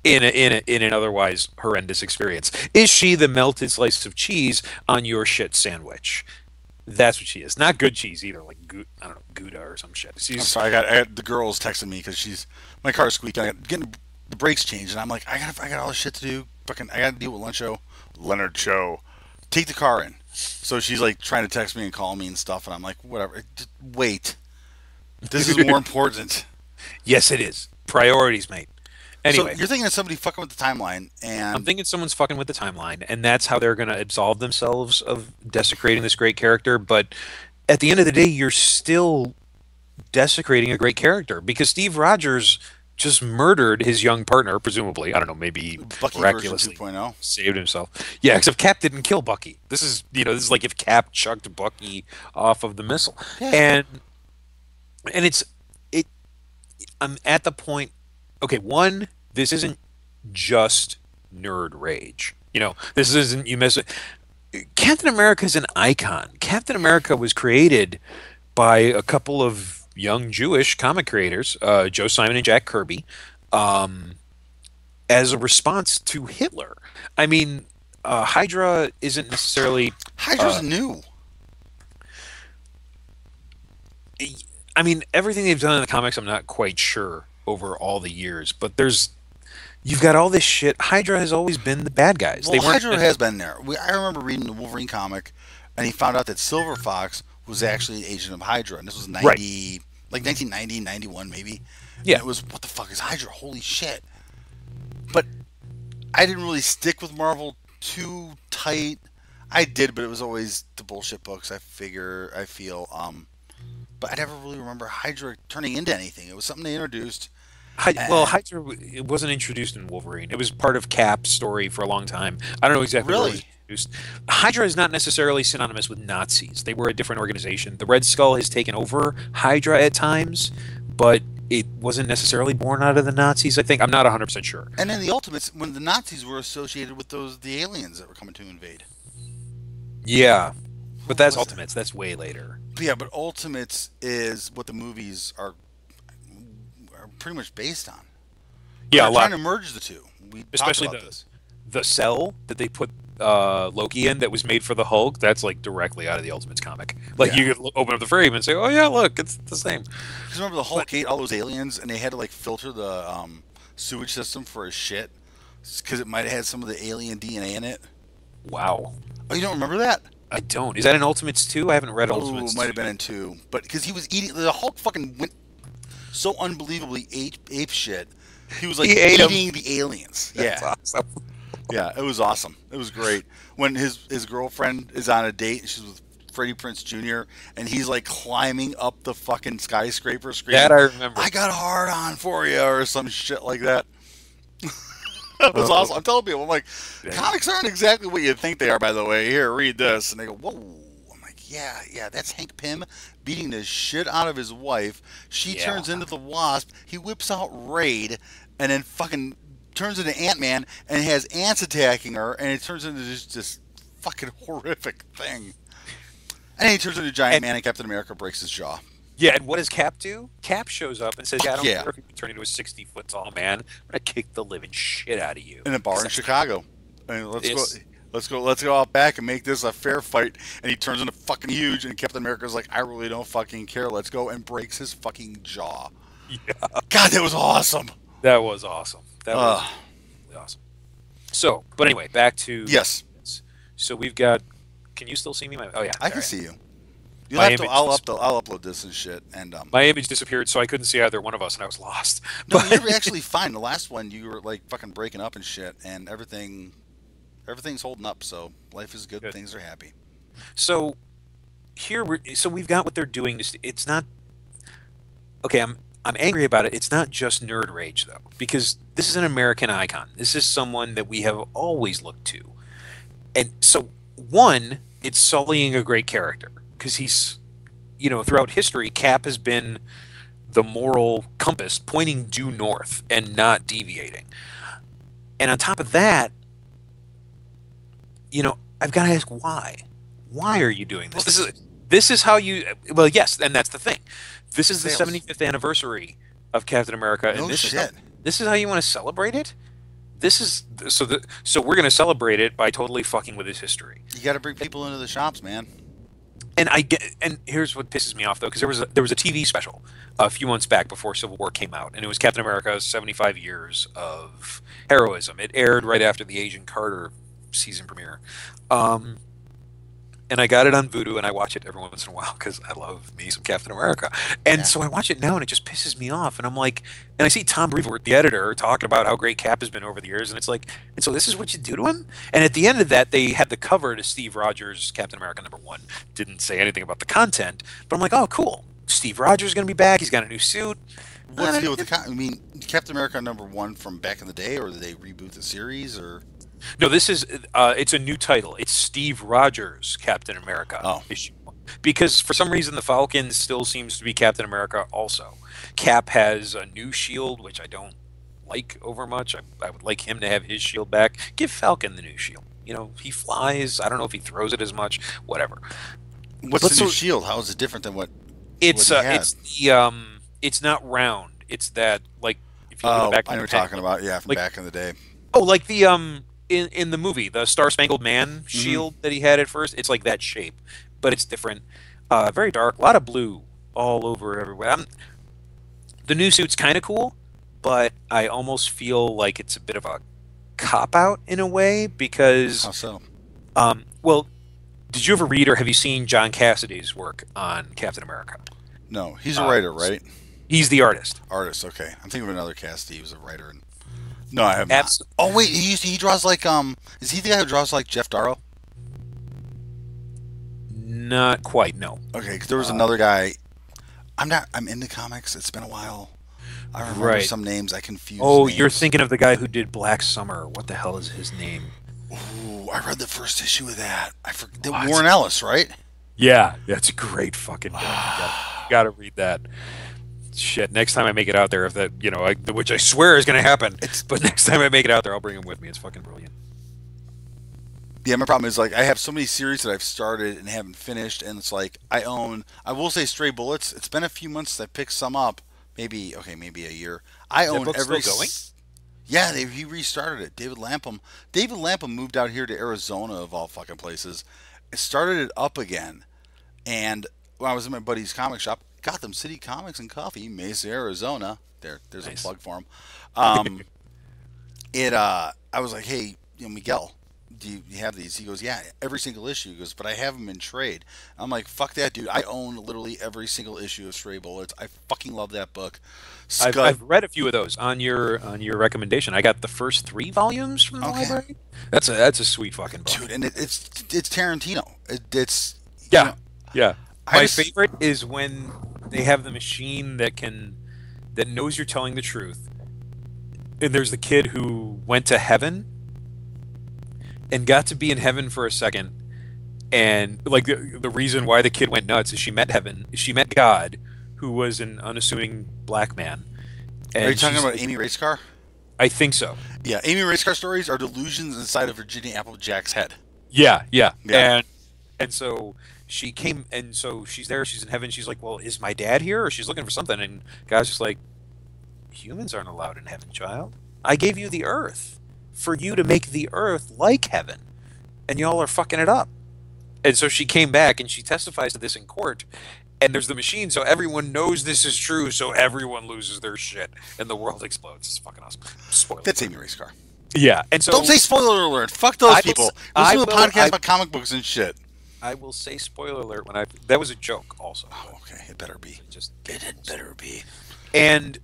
in an otherwise horrendous experience? Is she the melted slice of cheese on your shit sandwich? That's what she is. Not good cheese either, like I don't know, Gouda or some shit. I'm She's sorry. I got the girls texting me because my car's squeaking. I got getting the brakes changed, and I'm like, I got all this shit to do. Fucking, I got to deal with Leonard Cho. Take the car in. So she's like trying to text me and call me and stuff, and I'm like, whatever. Just wait. This is more important. yes, it is priorities, mate. So Anyway, you're thinking of somebody fucking with the timeline, I'm and thinking someone's fucking with the timeline, and that's how they're going to absolve themselves of desecrating this great character. But at the end of the day, you're still desecrating a great character because Steve Rogers just murdered his young partner, presumably. I don't know, maybe he Bucky version miraculously 2.0. saved himself. Yeah, except Cap didn't kill Bucky. This is like if Cap chucked Bucky off of the missile. Yeah. And and it I'm at the point, okay, one, this isn't just nerd rage. This isn't you mess Captain America is an icon. Captain America was created by a couple of young Jewish comic creators, Joe Simon and Jack Kirby, um, as a response to Hitler. I mean, Hydra isn't necessarily. Hydra's Uh, new. I mean, everything they've done in the comics, I'm not quite sure over all the years, but you've got all this shit. Hydra has always been the bad guys. They Well, weren't. Hydra has been there. I remember reading the Wolverine comic, and he found out that Silver Fox was actually an agent of Hydra, and this was Right. 90, like 1990, 91 maybe. And Yeah. it was, what the fuck is Hydra? Holy shit! But I didn't really stick with Marvel too tight. I did, but it was always the bullshit books. I feel. But I never really remember Hydra turning into anything. It was something they introduced, Well, and Hydra it wasn't introduced in Wolverine. It was part of Cap's story for a long time. I don't know exactly where it was really, introduced. Hydra is not necessarily synonymous with Nazis. They were a different organization. The Red Skull has taken over Hydra at times, but it wasn't necessarily born out of the Nazis. I think I'm not 100% sure. And then the Ultimates, when the Nazis were associated with the aliens that were coming to invade. Yeah, but Who that's was that? Ultimates. That's way later. But yeah, but Ultimates is what the movies are pretty much based on. But Yeah, they're a trying lot, to merge the two. We talked especially about this. the cell that they put Loki in that was made for the Hulk. That's like directly out of the Ultimates comic. Like Yeah. you could open up the frame and say, "Oh yeah, look, it's the same." Because remember the But Hulk ate all those aliens, and they had to like filter the sewage system for his shit because it might have had some of the alien DNA in it. wow, Oh, you don't remember that? I don't. Is that in Ultimates 2? I haven't read Oh, it Ultimates might have 2 been yet. in two, but because he was eating, the Hulk fucking went so unbelievably ape shit. He was like He ate him. eating the aliens. That's Yeah, awesome. yeah, it was awesome. It was great when his girlfriend is on a date and she's with Freddie Prince Jr. and he's like climbing up the fucking skyscraper, That screaming, I remember. "I got a hard on for you" or some shit like that. That was Oh, awesome. I'm telling people, I'm like, dang. comics aren't exactly what you think they are. By the way, here, read this, and they go, "Whoa." I'm like, yeah, yeah, that's Hank Pym beating the shit out of his wife. She Yeah. turns into the Wasp. He whips out Raid, and then fucking turns into Ant Man, and has ants attacking her, and it turns into this fucking horrific thing. And then he turns into a giant And man, and Captain America breaks his jaw. yeah, and what does Cap do? Cap shows up and says, "Yeah, I Fuck don't yeah! care if you can turn into a 60-foot tall man. I'm gonna kick the living shit out of you." In a bar 'Cause in that's Chicago. And let's go. it's Let's go out back and make this a fair fight. And he turns into fucking huge. And Captain America's like, I really don't fucking care. Let's go, and breaks his fucking jaw. yeah, God, that was awesome. that was awesome. That was Uh, really awesome. So, but anyway, back to yes, this. So we've got. Can you still see me? Oh yeah, I all can right. see you. You'll My have to. image dis- I'll upload this and shit. And my image disappeared, so I couldn't see either one of us, and I was lost. no, But you're actually fine. The last one, you were like fucking breaking up and shit, and everything's holding up. So life is good. good. Things are happy. So so we've got what they're doing. It's not okay. I'm angry about it. It's not just nerd rage though, because this is an American icon. This is someone that we have always looked to, and so one, it's sullying a great character because he's, throughout history, Cap has been the moral compass pointing due north and not deviating. And on top of that, I've got to ask why. Why are you doing this? Well, This is how you. Well, yes, and that's the thing. This is the sales. 75th anniversary of Captain America, and No shit. this is how you want to celebrate it. This is so we're going to celebrate it by totally fucking with his history. You got to bring people into the shops, man. And I get, and here's what pisses me off though, because there was a TV special a few months back before Civil War came out, and it was Captain America's 75 years of heroism. It aired right after the Agent Carter season premiere. Um, and I got it on Vudu, and I watch it every once in a while because I love me some Captain America. And Yeah. so I watch it now, and it just pisses me off. And I'm like, and I see Tom Brevoort, the editor, talking about how great Cap has been over the years, and it's like, and so this is what you do to him. And at the end of that, they had the cover to Steve Rogers' Captain America #1. Didn't say anything about the content, but I'm like, oh, cool. Steve Rogers is going to be back. He's got a new suit. What's the deal with I mean, Captain America #1 from back in the day, or did they reboot the series, or? No, this is it's a new title. It's Steve Rogers Captain America Oh, issue 1. Because for some reason the Falcon still seems to be Captain America also. Cap has a new shield, which I don't like over much. I would like him to have his shield back. Give Falcon the new shield. He flies. I don't know if he throws it as much. Whatever. what's But the new so shield? How is it different than what it's he had? it's not round. It's that, like, if you look at the Oh, back I of know the what you're talking pen, about. Yeah, from like, back in the day. oh, like the in the movie, the Star Spangled Man Hmm. shield that he had at first, it's like that shape, but it's different. Very dark, a lot of blue all over everywhere. The new suit's kind of cool, but I almost feel like it's a bit of a cop out in a way because, How so? well, did you ever read or have you seen John Cassidy's work on Captain America? No, he's a Uh, writer, right? he's the artist. Artist. Okay, I'm thinking of another cast. He was a writer. And no, I have not. Abs- Oh wait, he draws like Is he the guy who draws like Jeff Darrow? Not quite, no. Okay, 'cause there was Uh, another guy. I'm not. I'm into comics. It's been a while. I remember right. some names. I confuse Oh, you're names. thinking of the guy who did Black Summer. What the hell is his name? Ooh, I read the first issue of that. I forget. What? Warren Ellis, right? Yeah, that's a great fucking book. You gotta read that. Shit, next time I make it out there, if that, which I swear is going to happen, It's but next time I make it out there, I'll bring him with me. It's fucking brilliant. Yeah, my problem is like I have so many series that I've started and haven't finished, and it's like I own. I will say Stray Bullets. It's been a few months since I picked some up. Maybe okay, maybe a year. I Is that own book every. still going? Yeah, he restarted it. David Lapham. David Lapham moved out here to Arizona of all fucking places. Started it up again, and when I was in my buddy's comic shop, Gotham City Comics and Coffee, Mesa, Arizona. There's a Nice. plug for him. Um, I was like, hey, Miguel, do you have these? He goes, yeah, every single issue. He goes, but I have them in trade. I'm like, fuck that, dude. I own literally every single issue of Stray Bullets. I fucking love that book. I've Scud. read a few of those on your recommendation. I got the first 3 volumes from the Okay, library. That's a sweet fucking book. dude, and it's Tarantino. It's Yeah, yeah. I My just favorite is when they have the machine that knows you're telling the truth. And there's the kid who went to heaven and got to be in heaven for a second. And like the reason why the kid went nuts is she met God, who was an unassuming black man. are you And talking she's about like, Amy Racecar? I think so. Yeah, Amy Racecar stories are delusions inside of Virginia Applejack's head. Yeah, yeah. Yeah. And so she came and so she's there, she's in heaven, she's like, well, is my dad here? Or she's looking for something, and God's just like, humans aren't allowed in heaven, child. I gave you the earth for you to make the earth like heaven. And y'all are fucking it up. And so she came back and she testifies to this in court. And there's the machine, so everyone knows this is true, so everyone loses their shit and the world explodes. It's fucking awesome. Spoiler That's alert. Amy Racecar. Yeah, and Don't so say spoiler alert. Fuck those I will, people. I Listen to a will, podcast about comic books and shit. I will say spoiler alert when I. That was a joke, also, Oh, but okay. It better be. just It had better be. and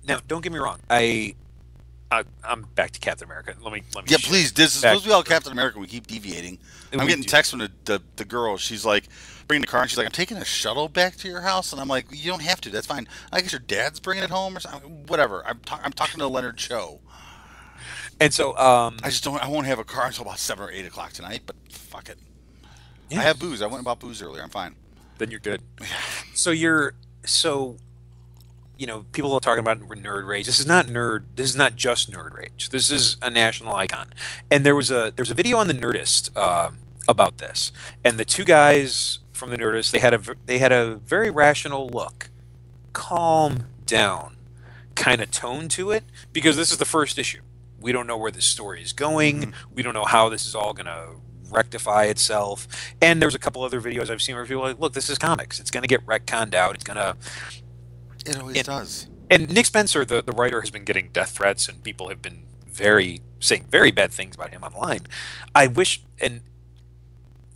now don't get me wrong. I'm back to Captain America. Let me Yeah, shift please. This is back. supposed to be all Captain America. We keep deviating. I'm We getting do. texts from the girl. She's like, bringing the car, and she's like, I'm taking a shuttle back to your house, and I'm like, you don't have to. That's fine. I guess your dad's bringing it home or something. Whatever. I'm talking to Leonard Cho. And so I just don't. I won't have a car until about 7 or 8 o'clock tonight. But fuck it. I yeah, have booze. I went and bought booze earlier. I'm fine. then you're good. So you're so people are talking about nerd rage. This is not nerd. This is not just nerd rage. This is a national icon. And there's a video on the Nerdist about this. And the two guys from the Nerdist, they had a very rational look, calm down kind of tone to it, because this is the first issue. We don't know where this story is going. Mm-hmm. We don't know how this is all gonna rectify itself. And there's a couple other videos I've seen where people are like, look, this is comics. It's gonna get retconned out. It's gonna It always does. and Nick Spencer, the writer, has been getting death threats, and people have been saying very bad things about him online. I wish, and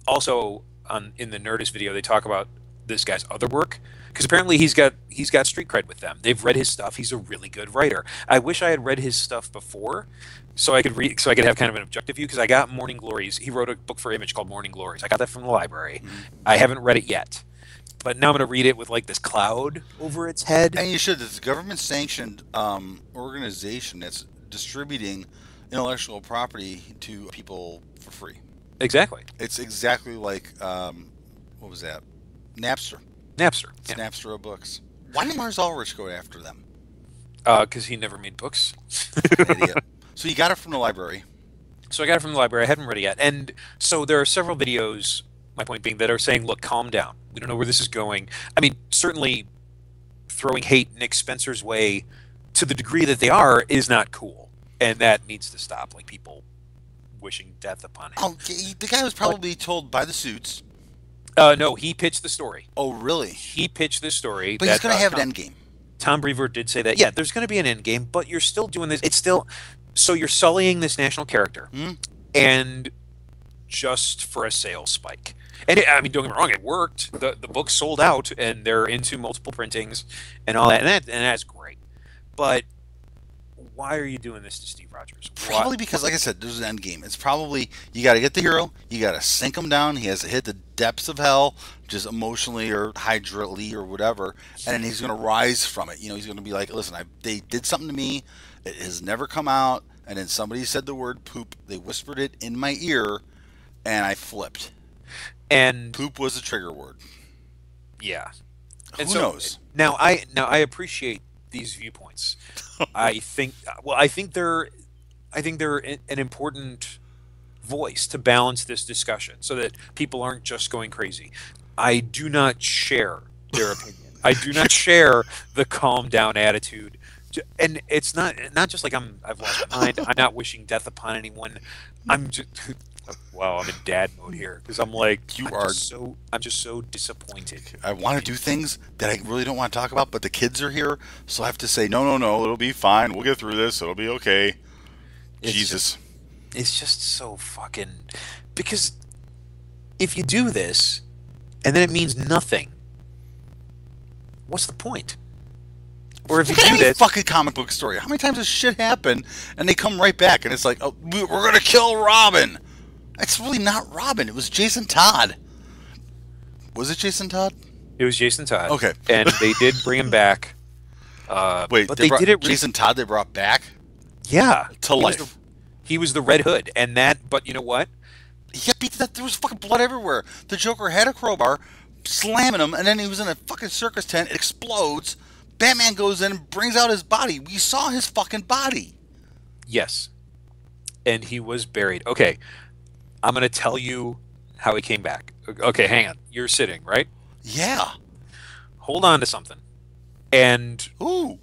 also in the Nerdist video, they talk about this guy's other work, because apparently he's got street cred with them. They've read his stuff. He's a really good writer. I wish I had read his stuff before, so I could have kind of an objective view. Because I got Morning Glories. He wrote a book for Image called Morning Glories. I got that from the library. I haven't read it yet, but now I'm going to read it with like this cloud over its head. And you should. It's a government-sanctioned organization that's distributing intellectual property to people for free. Exactly. It's exactly like what was that? Napster. Napster. It's Yeah. Napster of books. Why did Mars Ulrich go after them? Because he never made books. Fucking idiot. So you got it from the library. So I got it from the library. I hadn't read it yet. And so there are several videos, my point being, that are saying, look, calm down. We don't know where this is going. I mean, certainly throwing hate Nick Spencer's way to the degree that they are is not cool. And that needs to stop. Like people wishing death upon him. Oh, the guy was probably told by the suits. No, he pitched the story. Oh, really? He pitched this story. But he's that going to have an end game. Tom Brevoort did say that. Yeah, there's going to be an end game, but you're still doing this. It's still so you're sullying this national character, and just for a sales spike. And I mean, don't get me wrong, it worked. The book sold out, and they're into multiple printings and all that, and that's great. But why are you doing this to Steve Rogers? Probably because, like I said, there's an end game. It's probably you got to get the hero, you got to sink him down. He has to hit the depths of hell, just emotionally or hydraulically or whatever, and then he's going to rise from it. He's going to be like, "Listen, they did something to me. It has never come out." And then somebody said the word poop. They whispered it in my ear, and I flipped. And Poop was a trigger word. yeah, And Who so knows? now I appreciate these viewpoints. I think well I think they're an important voice to balance this discussion so that people aren't just going crazy. I do not share their opinion. I do not share the calm down attitude. And it's not just like I've lost my mind. I'm not wishing death upon anyone. I'm just wow, I'm in dad mode here because I'm like You are. I'm just so disappointed I want to in do things that I really don't want to talk about, but the kids are here, so I have to say, no, no, no, it'll be fine. We'll get through this. It'll be okay. it's just Jesus. it's just so fucking because if you do this and then it means nothing, what's the point? Or if you Look at do any this, fucking comic book story. How many times does shit happen and they come right back and it's like, oh, we're going to kill Robin? It's really not Robin. It was Jason Todd. Was it Jason Todd? it was Jason Todd, Okay. and they did bring him back, Wait, but they did it. Jason Todd they brought back Yeah, to life. he was the Red Hood, and that. But you know what? He got beat to death. There was fucking blood everywhere. The Joker had a crowbar, slamming him, and then he was in a fucking circus tent. It explodes. Batman goes in and brings out his body. We saw his fucking body. Yes, and he was buried. Okay, I'm gonna tell you how he came back. Okay, hang on. You're sitting right. Yeah. Hold on to something, and Ooh.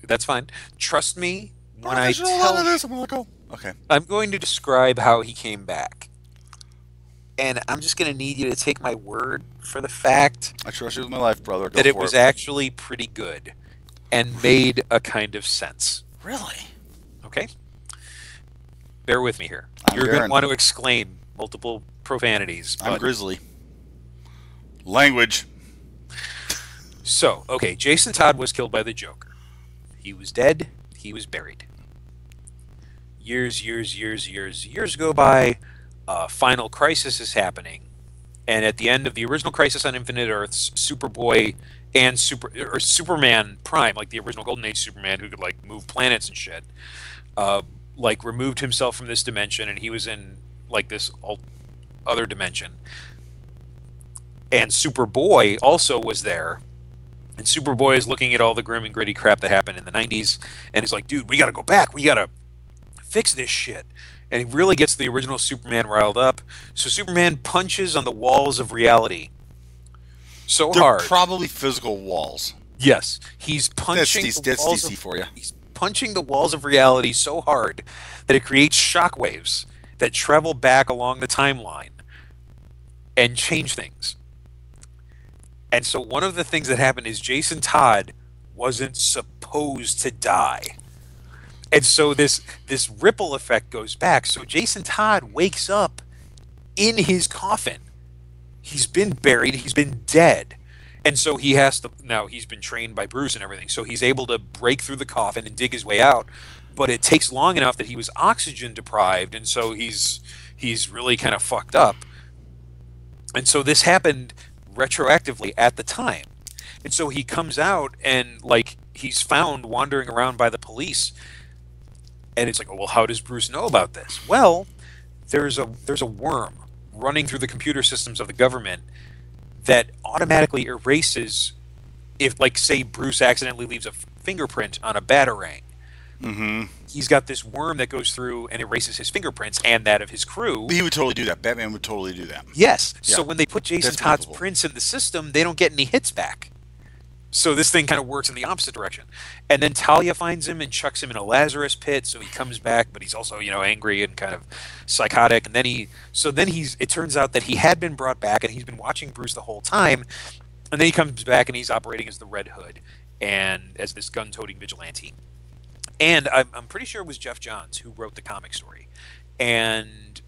that's fine. Trust me when I There's a lot tell of you. this. I'm gonna let go. Okay. I'm going to describe how he came back. And I'm just going to need you to take my word for the fact I trust you with my life, brother. Go that it for was it. actually pretty good and made a kind of sense. Really? Okay? Bear with me here. I'm You're going to Garen. want to exclaim multiple profanities. I'm But Grizzly. Language. so, okay, Jason Todd was killed by the Joker. He was dead. He was buried. Years go by. Final Crisis is happening. And at the end of the original Crisis on Infinite Earths, Superboy and Superman Prime, like the original Golden Age Superman who could like move planets and shit, like removed himself from this dimension and he was in like this other dimension. And Superboy also was there. And Superboy is looking at all the grim and gritty crap that happened in the 90s and he's like, dude, we gotta go back. We gotta fix this shit. And he really gets the original Superman riled up. So Superman punches on the walls of reality so They're hard. probably physical walls. Yes, he's That's, punching the that's walls DC of for you. he's punching the walls of reality so hard that it creates shockwaves that travel back along the timeline and change things. And so one of the things that happened is Jason Todd wasn't supposed to die. And so this ripple effect goes back. So Jason Todd wakes up in his coffin. He's been buried, he's been dead. And so he has to now he's been trained by Bruce and everything. So he's able to break through the coffin and dig his way out. But it takes long enough that he was oxygen deprived and so he's really kind of fucked up. And so this happened retroactively at the time. And so he comes out and like he's found wandering around by the police. And it's like, oh, well, how does Bruce know about this? Well, there's a worm running through the computer systems of the government that automatically erases if, like, say, Bruce accidentally leaves a fingerprint on a batarang. Mm-hmm. He's got this worm that goes through and erases his fingerprints and that of his crew. He would totally do that. Batman would totally do that. Yes. Yeah. So when they put Jason That's Todd's believable. prints in the system, they don't get any hits back. So this thing kind of works in the opposite direction. And then Talia finds him and chucks him in a Lazarus pit, so he comes back, but he's also, angry and kind of psychotic. And then it turns out that he had been brought back and he's been watching Bruce the whole time. And then he comes back and he's operating as the Red Hood and as this gun-toting vigilante. And I'm pretty sure it was Jeff Johns who wrote the comic story. And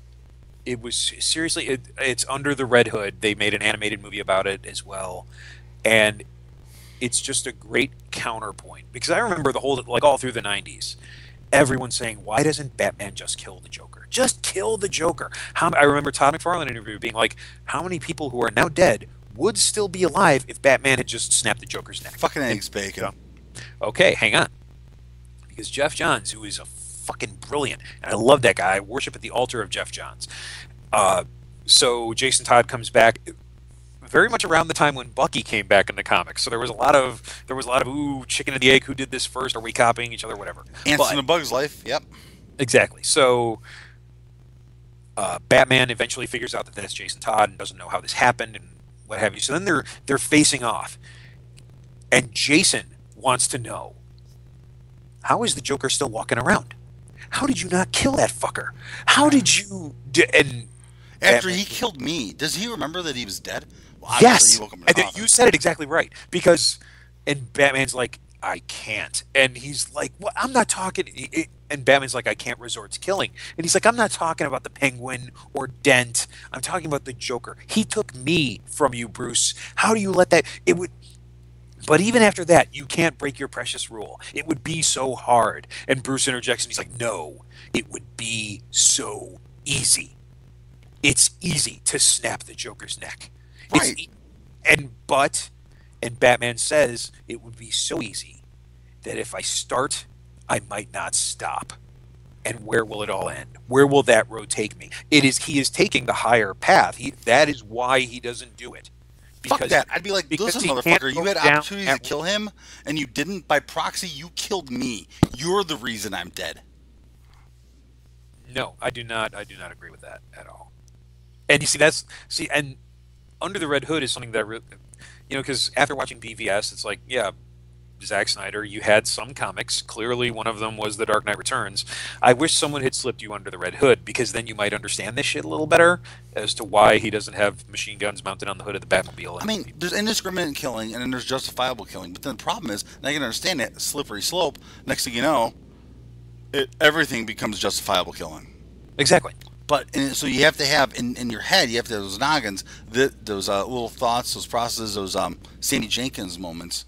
it was seriously, it's under the Red Hood. They made an animated movie about it as well. And it's just a great counterpoint because I remember all through the 90s, everyone saying, why doesn't Batman just kill the Joker? Just kill the Joker. I remember Todd McFarlane interview being like, how many people who are now dead would still be alive if Batman had just snapped the Joker's neck? Fucking eggs, bacon. Okay, hang on. Because Jeff Johns, who is a fucking brilliant, and I love that guy, I worship at the altar of Jeff Johns. So Jason Todd comes back. very much around the time when Bucky came back in the comics. So there was a lot of ooh, chicken and the egg, who did this first? Are we copying each other? Whatever. Ants in But a Bug's Life. Yep. exactly. So Batman eventually figures out that that's Jason Todd and doesn't know how this happened and what have you. So then they're facing off, and Jason wants to know, how is the Joker still walking around? How did you not kill that fucker? How did you? And After Batman, he killed me, does he remember that he was dead? Well, obviously he yes, woke up in the and then coffin. you said it exactly right because, and Batman's like, I can't, and he's like, well, I'm not talking. And Batman's like, I can't resort to killing, and he's like, I'm not talking about the Penguin or Dent. I'm talking about the Joker. He took me from you, Bruce. How do you let that? It would. But even after that, you can't break your precious rule. It would be so hard. And Bruce interjects and he's like, no, it would be so easy. It's easy to snap the Joker's neck. It's Right. but and Batman says it would be so easy that if I start, I might not stop. And where will it all end? Where will that road take me? He is taking the higher path. That is why he doesn't do it. Fuck Because that. I'd be like, because listen, he can't motherfucker, you go had down opportunities to that kill him and you didn't. By proxy, you killed me. You're the reason I'm dead. No, I do not agree with that at all. And you see, and Under the Red Hood is something that, because after watching BVS, it's like, yeah, Zack Snyder, you had some comics. Clearly, one of them was The Dark Knight Returns. I wish someone had slipped you under the Red Hood because then you might understand this shit a little better as to why he doesn't have machine guns mounted on the hood of the Batmobile. I mean, there's indiscriminate killing and then there's justifiable killing. But then the problem is, and I can understand that slippery slope. Next thing you know, everything becomes justifiable killing. Exactly. So you have to have in your head, you have to have those noggins, those little thoughts, those processes, those Sammy Jenkins moments.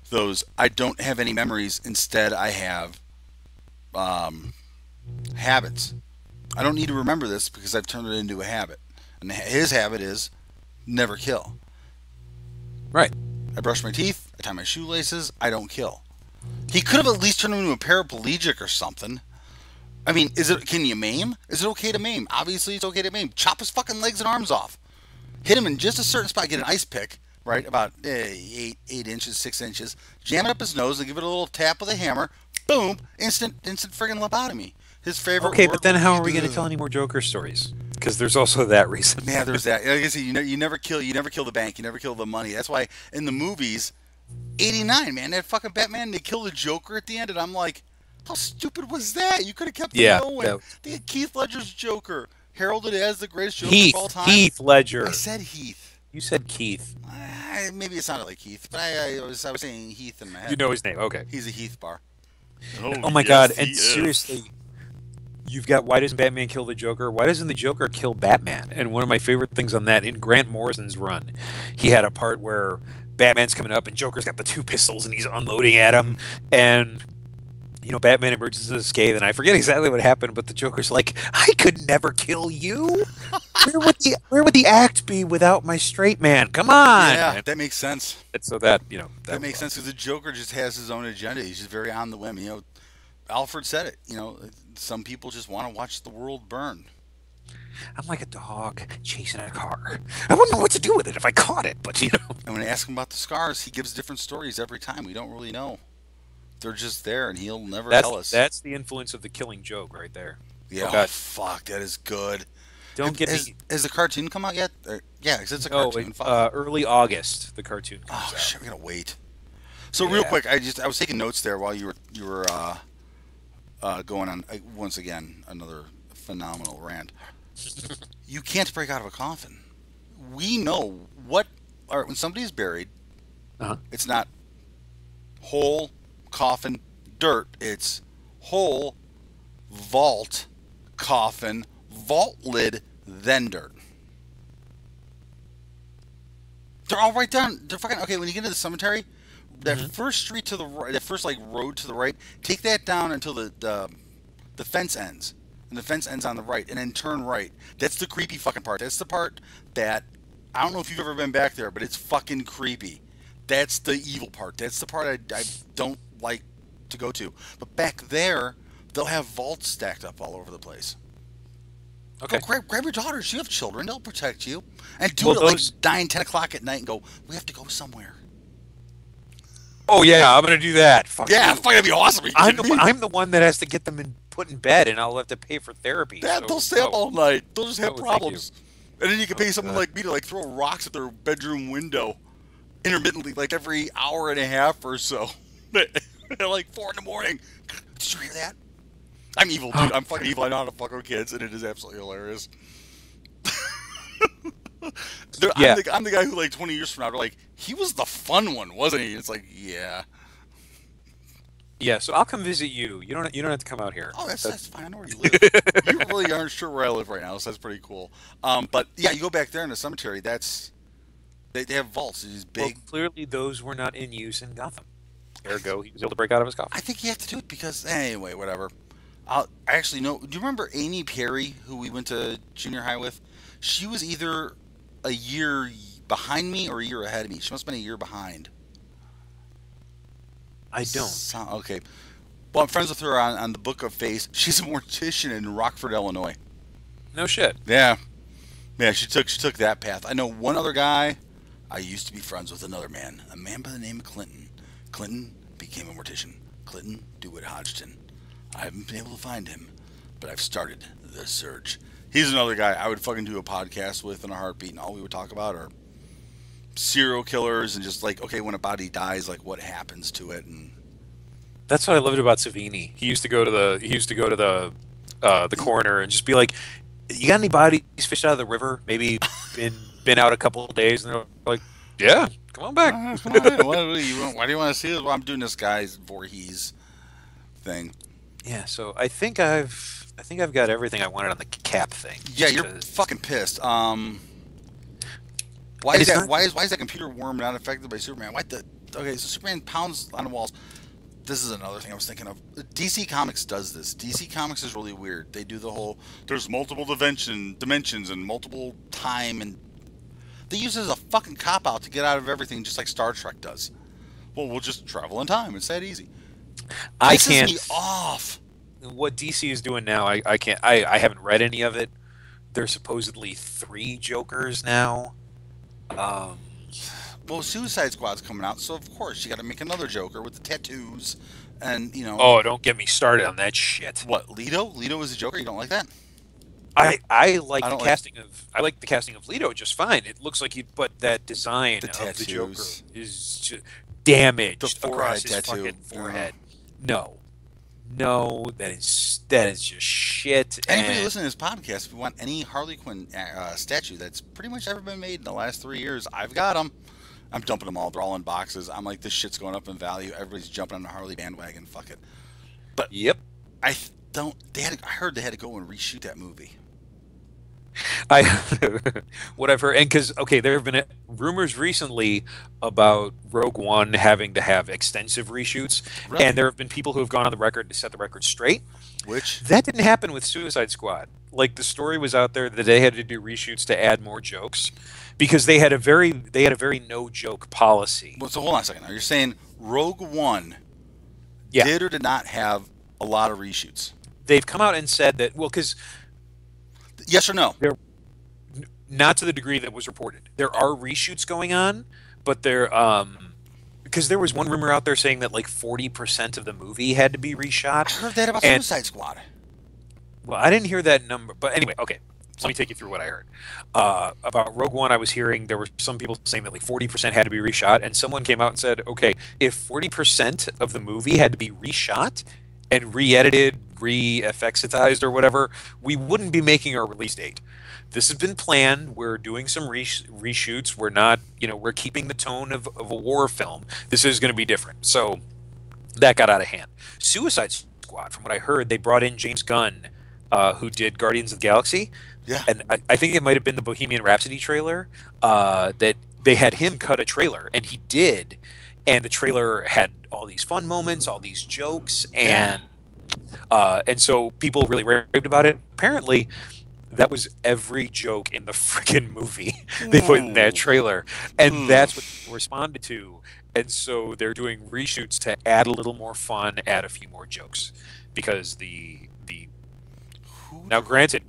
Those I don't have any memories. Instead, I have um, habits. I don't need to remember this because I've turned it into a habit. And his habit is never kill. Right. I brush my teeth. I tie my shoelaces. I don't kill. He could have at least turned him into a paraplegic or something. I mean, is it? Can you maim? Is it okay to maim? Obviously, it's okay to maim. Chop his fucking legs and arms off. Hit him in just a certain spot. Get an ice pick, right, about 8 inches, 6 inches. Jam it up his nose and give it a little tap with a hammer. Boom! Instant friggin' lobotomy. His favorite Okay, word but then would how be are we going to tell any more Joker stories? Because there's also that reason. yeah, there's that. Like I said, you never kill. You never kill the bank. You never kill the money. That's why in the movies, '89, man, that fucking Batman, they kill the Joker at the end, and I'm like, how stupid was that? You could have kept it Yeah. going. They had Keith Ledger's Joker, heralded as the greatest Joker of all Heath. time. Heath Ledger. I said Heath. You said Keith. Maybe it sounded like Heath, but I was saying Heath in my You head. know his name. Okay. He's a Heath bar. Oh my God. And seriously, you've got why doesn't Batman kill the Joker? Why doesn't the Joker kill Batman? And one of my favorite things on that in Grant Morrison's run, he had a part where Batman's coming up and Joker's got the two pistols and he's unloading at him, and Batman emerges as scathed, and I forget exactly what happened, but the Joker's like, I could never kill you. Where would the act be without my straight man? Come on. Yeah, that makes sense. And so that That that was makes sense because the Joker just has his own agenda. He's just very on the whim. Alfred said it. Some people just want to watch the world burn. I'm like a dog chasing a car. I wouldn't know what to do with it if I caught it, but And when I ask him about the scars, he gives different stories every time. We don't really know. They're just there, and he'll never that's tell us. that's the influence of the Killing Joke right there. Yeah, Oh oh, God, fuck, that is good. don't get Has, me. has the cartoon come out yet? Yeah, because it's a Oh, cartoon. Fuck. early August the cartoon Oh comes out. shit, we gotta wait. So real Yeah. quick, I was taking notes there while you were going on. Once again, another phenomenal rant. You can't break out of a coffin. We know what. All right, when somebody's buried, Uh-huh. it's not hole, coffin, dirt. It's hole, vault, coffin, vault lid, then dirt. They're all right down. They're fucking okay. When you get into the cemetery, that Hmm. first street to the right, that first like road to the right, take that down until the fence ends, and the fence ends on the right, and then turn right. That's the creepy fucking part. That's the part that I don't know if you've ever been back there, but it's fucking creepy. That's the evil part. That's the part I don't like to go to. But back there, they'll have vaults stacked up all over the place. Go Okay. grab your daughters. You have children. They'll protect you. And do Well, it at like those. 9, 10 o'clock at night and go, we have to go somewhere. Oh yeah, I'm gonna do that. Fuck Yeah, you. fuck, that'd be awesome. Are you kidding me? I'm the one that has to get them put in bed, and I'll have to pay for therapy. They'll So stay up no, all night. They'll just have no, thank you. problems. And then you can Oh pay someone God. like me to like throw rocks at their bedroom window intermittently, like every hour and a half or so. At like 4 in the morning. Did you hear that? I'm evil, dude. I'm fucking evil. I know how to fuck with kids, and it is absolutely hilarious. Yeah, I'm the guy who, like, 20 years from now, they're like, he was the fun one, wasn't he? It's like, yeah. yeah. So I'll come visit you. You don't have to come out here. Oh, that's That's fine. I know where you live. You really aren't sure where I live right now, so that's pretty cool. But yeah, you go back there in the cemetery. They have vaults. These well, big. clearly those were not in use in Gotham. Ergo, he was able to break out of his I coffin. think you have to do it because anyway, whatever. I actually know. Do you remember Amy Perry, who we went to junior high with? She was either a year behind me or a year ahead of me. She must have been a year behind. I don't. Okay. Well, I'm friends with her on the Book of Face. She's a mortician in Rockford, Illinois. No shit. Yeah, yeah. She took that path. I know one other guy. I used to be friends with another man, a man by the name of Clinton. Clinton became a mortician. Clinton DeWitt Hodgson. I haven't been able to find him, but I've started the search. He's another guy I would fucking do a podcast with in a heartbeat, and all we would talk about are serial killers and just like, okay, when a body dies, like what happens to it, and That's what I loved about Savini. He used to go to the coroner and just be like, "You got any bodies fished out of the river? Maybe been out a couple of days?" And they're like, "Yeah, come on back." come on in. Why do you want to see this? Well, I'm doing this guy's Voorhees thing. Yeah. So I think I've got everything I wanted on the cap thing. Yeah, Just you're because, fucking pissed. Why and is it's that? not. Why is that computer worm not affected by Superman? Why the? Okay, so Superman pounds on the walls. This is another thing I was thinking of. DC Comics does this. DC Comics is really weird. They do the whole there's multiple dimensions and multiple time, and they use it as a fucking cop out to get out of everything, just like Star Trek does. Well, we'll just travel in time. It's that easy. I Pisses can't. me off. What DC is doing now, I can't. I haven't read any of it. There's supposedly three Jokers now. Um, Well, Suicide Squad's coming out, so of course you got to make another Joker with the tattoos, and oh, don't get me started on that shit. what? Leto? Leto is a Joker. You don't like that? I I don't like like the casting of Leto just fine. It looks like he but that design the of the Joker tattoos, is just the damaged across forehead his tattoo. fucking forehead. No, no, that is just shit. Anybody And listening to this podcast, if you want any Harley Quinn statue that's pretty much ever been made in the last 3 years, I've got them. I'm dumping them all. They're all in boxes. I'm like, this shit's going up in value. Everybody's jumping on the Harley bandwagon. Fuck it. But yep, I don't. I heard they had to go and reshoot that movie. I what I've heard, and because okay, there have been rumors recently about Rogue One having to have extensive reshoots, Really? and there have been people who have gone on the record to set the record straight. Which? That didn't happen with Suicide Squad. Like the story was out there that they had to do reshoots to add more jokes because they had a very no joke policy. Well, so hold on a second. Now you're saying Rogue One Yeah, did or did not have a lot of reshoots? they've come out and said that well because Yes or no? they're not to the degree that was reported. There are reshoots going on, but they're because there was one rumor out there saying that like 40% of the movie had to be I reshot. heard that about And Suicide Squad. well, I didn't hear that number, but anyway, okay. Let me take you through what I heard. About Rogue One, I was hearing there were some people saying that like 40% had to be reshot, and someone came out and said, okay, if 40% of the movie had to be reshot and re-edited, re-effectsitized or whatever, we wouldn't be making our release date. This has been planned. We're doing some reshoots. We're not, we're keeping the tone of a war film. This is going to be different. So that got out of hand. Suicide Squad, from what I heard, they brought in James Gunn, who did Guardians of the Galaxy, Yeah. and I think it might have been the Bohemian Rhapsody trailer that they had him cut a trailer, and he did, and the trailer had all these fun moments, all these jokes, Yeah. and so people really raved about it. Apparently, that was every joke in the freaking movie they put in that Ooh. trailer, and Hmm. that's what people responded to. And so they're doing reshoots to add a little more fun, add a few more jokes, because the Who now granted,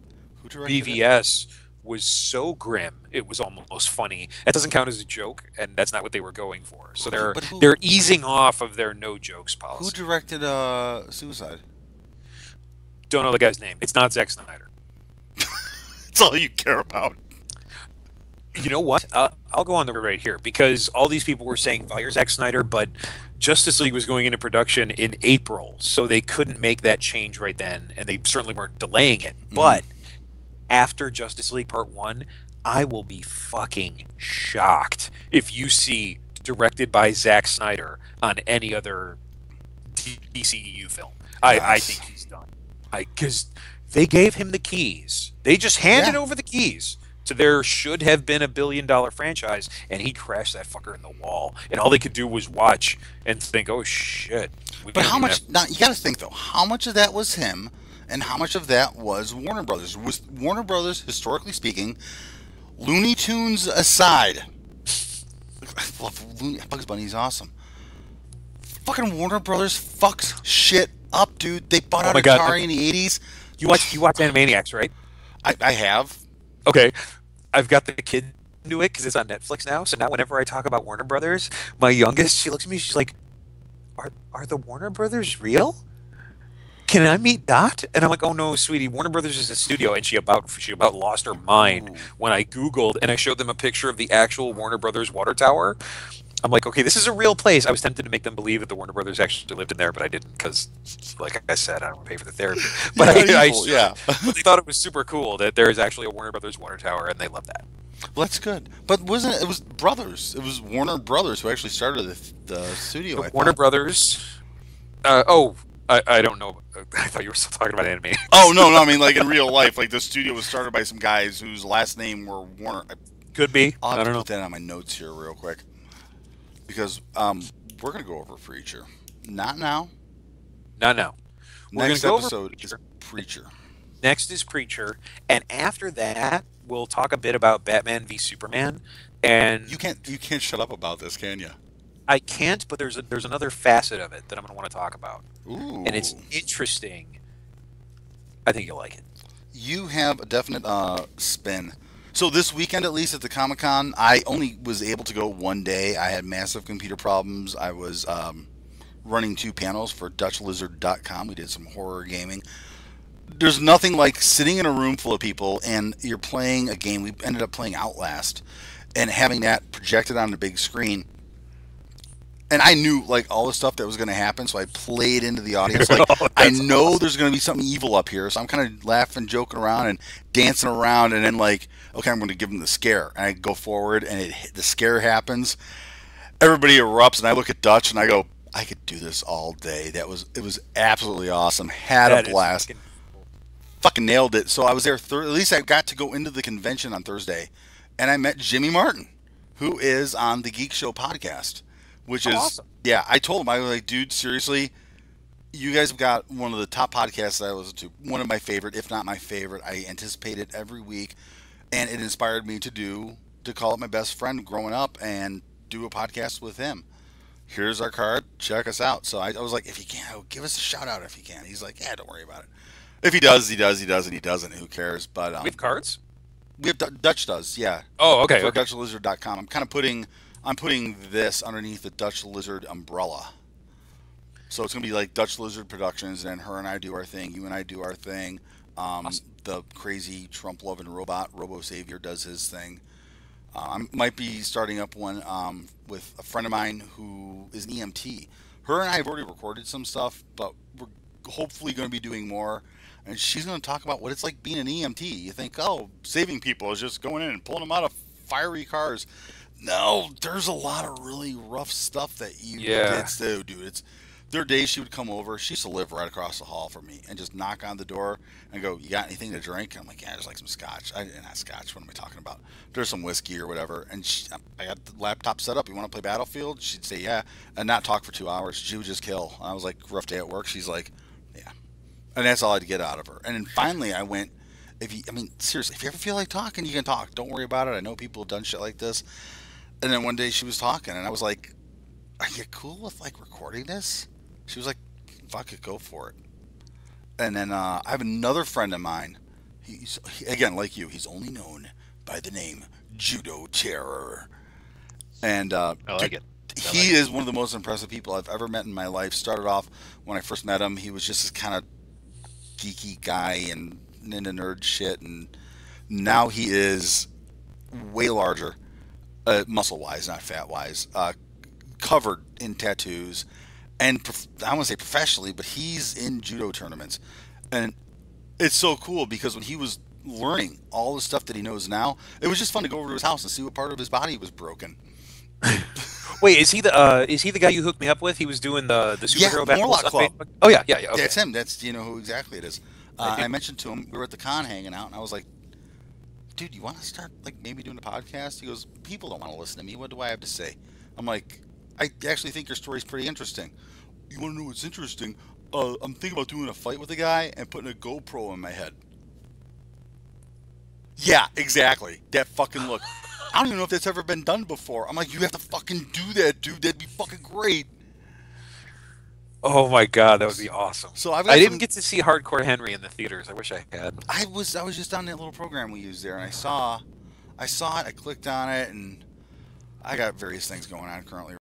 Who directed it? BVS was so grim it was almost funny. That doesn't count as a joke, and that's not what they were going for. So they're But who they're easing off of their no jokes who policy. directed Suicide? Don't know the guy's name. It's not Zack Snyder. That's all you care about. You know what? I'll go on the right here because all these people were saying fire Zack Snyder, but Justice League was going into production in April, so they couldn't make that change right then, and they certainly weren't delaying it. Mm. But after Justice League Part 1, I will be fucking shocked if you see directed by Zack Snyder on any other DCEU film. I Yes. think he's done. Because they gave him the keys. They just handed Yeah. over the keys to their should have been $1 billion franchise, and he crashed that fucker in the wall. And all they could do was watch and think, "Oh shit, we But don't how even much? have." Now you got to think though. How much of that was him, and how much of that was Warner Brothers? Was Warner Brothers, historically speaking, Looney Tunes aside? I love Bugs Bunny's awesome. Fucking Warner Brothers fucks shit up, dude. They bought Oh out my god, Atari in the '80s. you watch Animaniacs, right? I have. Okay, I've got the kid into it because it's on Netflix now. So now whenever I talk about Warner Brothers, my youngest, she looks at me, she's like, "Are the Warner Brothers real? Can I meet Dot?" And I'm like, "Oh no, sweetie, Warner Brothers is a studio." And she about lost her mind Ooh. when I Googled and I showed them a picture of the actual Warner Brothers water tower. I'm like, okay, this is a real place. I was tempted to make them believe that the Warner Brothers actually lived in there, but I didn't because, like I said, I don't want to pay for the therapy. But Yeah, I evil. should. Yeah. But they thought it was super cool that there is actually a Warner Brothers water tower, and they love that. Well, that's good. But wasn't it? It was Brothers. It was Warner Brothers who actually started the studio. The I Warner thought. Brothers. I don't know. I thought you were still talking about anime. Oh no, no. I mean, like in real life, like the studio was started by some guys whose last name were Warner. Could be. I'll have I to don't put know. that on my notes here real quick because we're gonna go over Preacher. Not now. No, no. We're gonna Next go over episode is Preacher. Preacher. Next is Preacher, and after that, we'll talk a bit about Batman v Superman. And You can't shut up about this, can you? I can't, but there's another facet of it that I'm gonna want to talk about, and it's Ooh. interesting. I think you'll like it. You have a definite spin. So this weekend, at least at the Comic Con, I only was able to go one day. I had massive computer problems. I was running two panels for DutchLizard.com. We did some horror gaming. There's nothing like sitting in a room full of people and you're playing a game. We ended up playing Outlast and having that projected on the big screen. And I knew like all the stuff that was going to happen, so I played into the audience. Like Oh, I that's know awesome. there's going to be something evil up here, so I'm kind of laughing, joking around, and dancing around. And then like, okay, I'm going to give them the scare, and I go forward, and the scare happens. Everybody erupts, and I look at Dutch, and I go, I could do this all day. It was absolutely awesome. Had a That is blast. fucking cool. Fucking nailed it. So I was there. At least I got to go into the convention on Thursday, and I met Jimmy Martin, who is on the Geek Show podcast, which Oh, is awesome. yeah. I told him I was like, dude, seriously, you guys have got one of the top podcasts that I listen to. One of my favorite, if not my favorite. I anticipate it every week, and it inspired me to call up my best friend growing up and do a podcast with him. Here's our card. Check us out. So I was like, if you can, give us a shout out if you can. He's like, yeah, don't worry about it. If he does, he does. He doesn't, he doesn't. Who cares? But We have cards. we have Dutch does, yeah, Oh, okay, for okay. DutchLizard.com. I'm putting this underneath the Dutch Lizard umbrella. So it's gonna be like Dutch Lizard Productions, and her and I do our thing. You and I do our thing. Awesome. The crazy Trump loving robot Robo Savior does his thing. I might be starting up one with a friend of mine who is an EMT. Her and I have already recorded some stuff, but we're hopefully going to be doing more. And she's going to talk about what it's like being an EMT. You think, oh, saving people is just going in and pulling them out of fiery cars. No, there's a lot of really rough stuff that you Yeah. did do, dude. There are days she would come over. She used to live right across the hall from me and just knock on the door and go, "You got anything to drink?" And I'm like, "Yeah, there's like some scotch." Not scotch. What am I talking about? There's some whiskey or whatever. And I got the laptop set up. You want to play Battlefield? She'd say, "Yeah," and not talk for 2 hours. She would just kill. I was like, "Rough day at work." She's like, "Yeah," and that's all I'd get out of her. And then finally, I went. I mean, seriously, if you ever feel like talking, you can talk. Don't worry about it. I know people have done shit like this. And then one day she was talking, and I was like, "Are you cool with like recording this?" She was like, "Fuck it, go for it." And then I have another friend of mine. Again, like you, he's only known by the name Judo Terror. And I like dude, it. I he like it. is one of the most impressive people I've ever met in my life. Started off when I first met him, he was just this kind of geeky guy and into nerd shit, and now he is way larger, muscle wise, not fat wise, covered in tattoos, and I want to say professionally, but he's in judo tournaments, and it's so cool because when he was learning all the stuff that he knows now, it was just fun to go over to his house and see what part of his body was broken. Wait, is he the guy you hooked me up with? He was doing the Yeah, superhero battles Morlock on Club. Facebook. Oh yeah, yeah, yeah. Okay, That's him. That's who exactly it is. I do. I mentioned to him we were at the con hanging out, and I was like, "Dude, you want to start like maybe doing a podcast?" He goes, "People don't want to listen to me. What do I have to say?" I'm like, "I actually think your story's pretty interesting. You want to know what's interesting? I'm thinking about doing a fight with a guy and putting a GoPro in my head." Yeah, exactly. That fucking look. I don't even know if that's ever been done before. I'm like, you have to fucking do that, dude. That'd be fucking great. Oh my God, that would be awesome. So I've I got didn't some. get to see Hardcore Henry in the theaters. I wish I had. I was just on that little program we use there, and I saw it. I clicked on it, and I got various things going on currently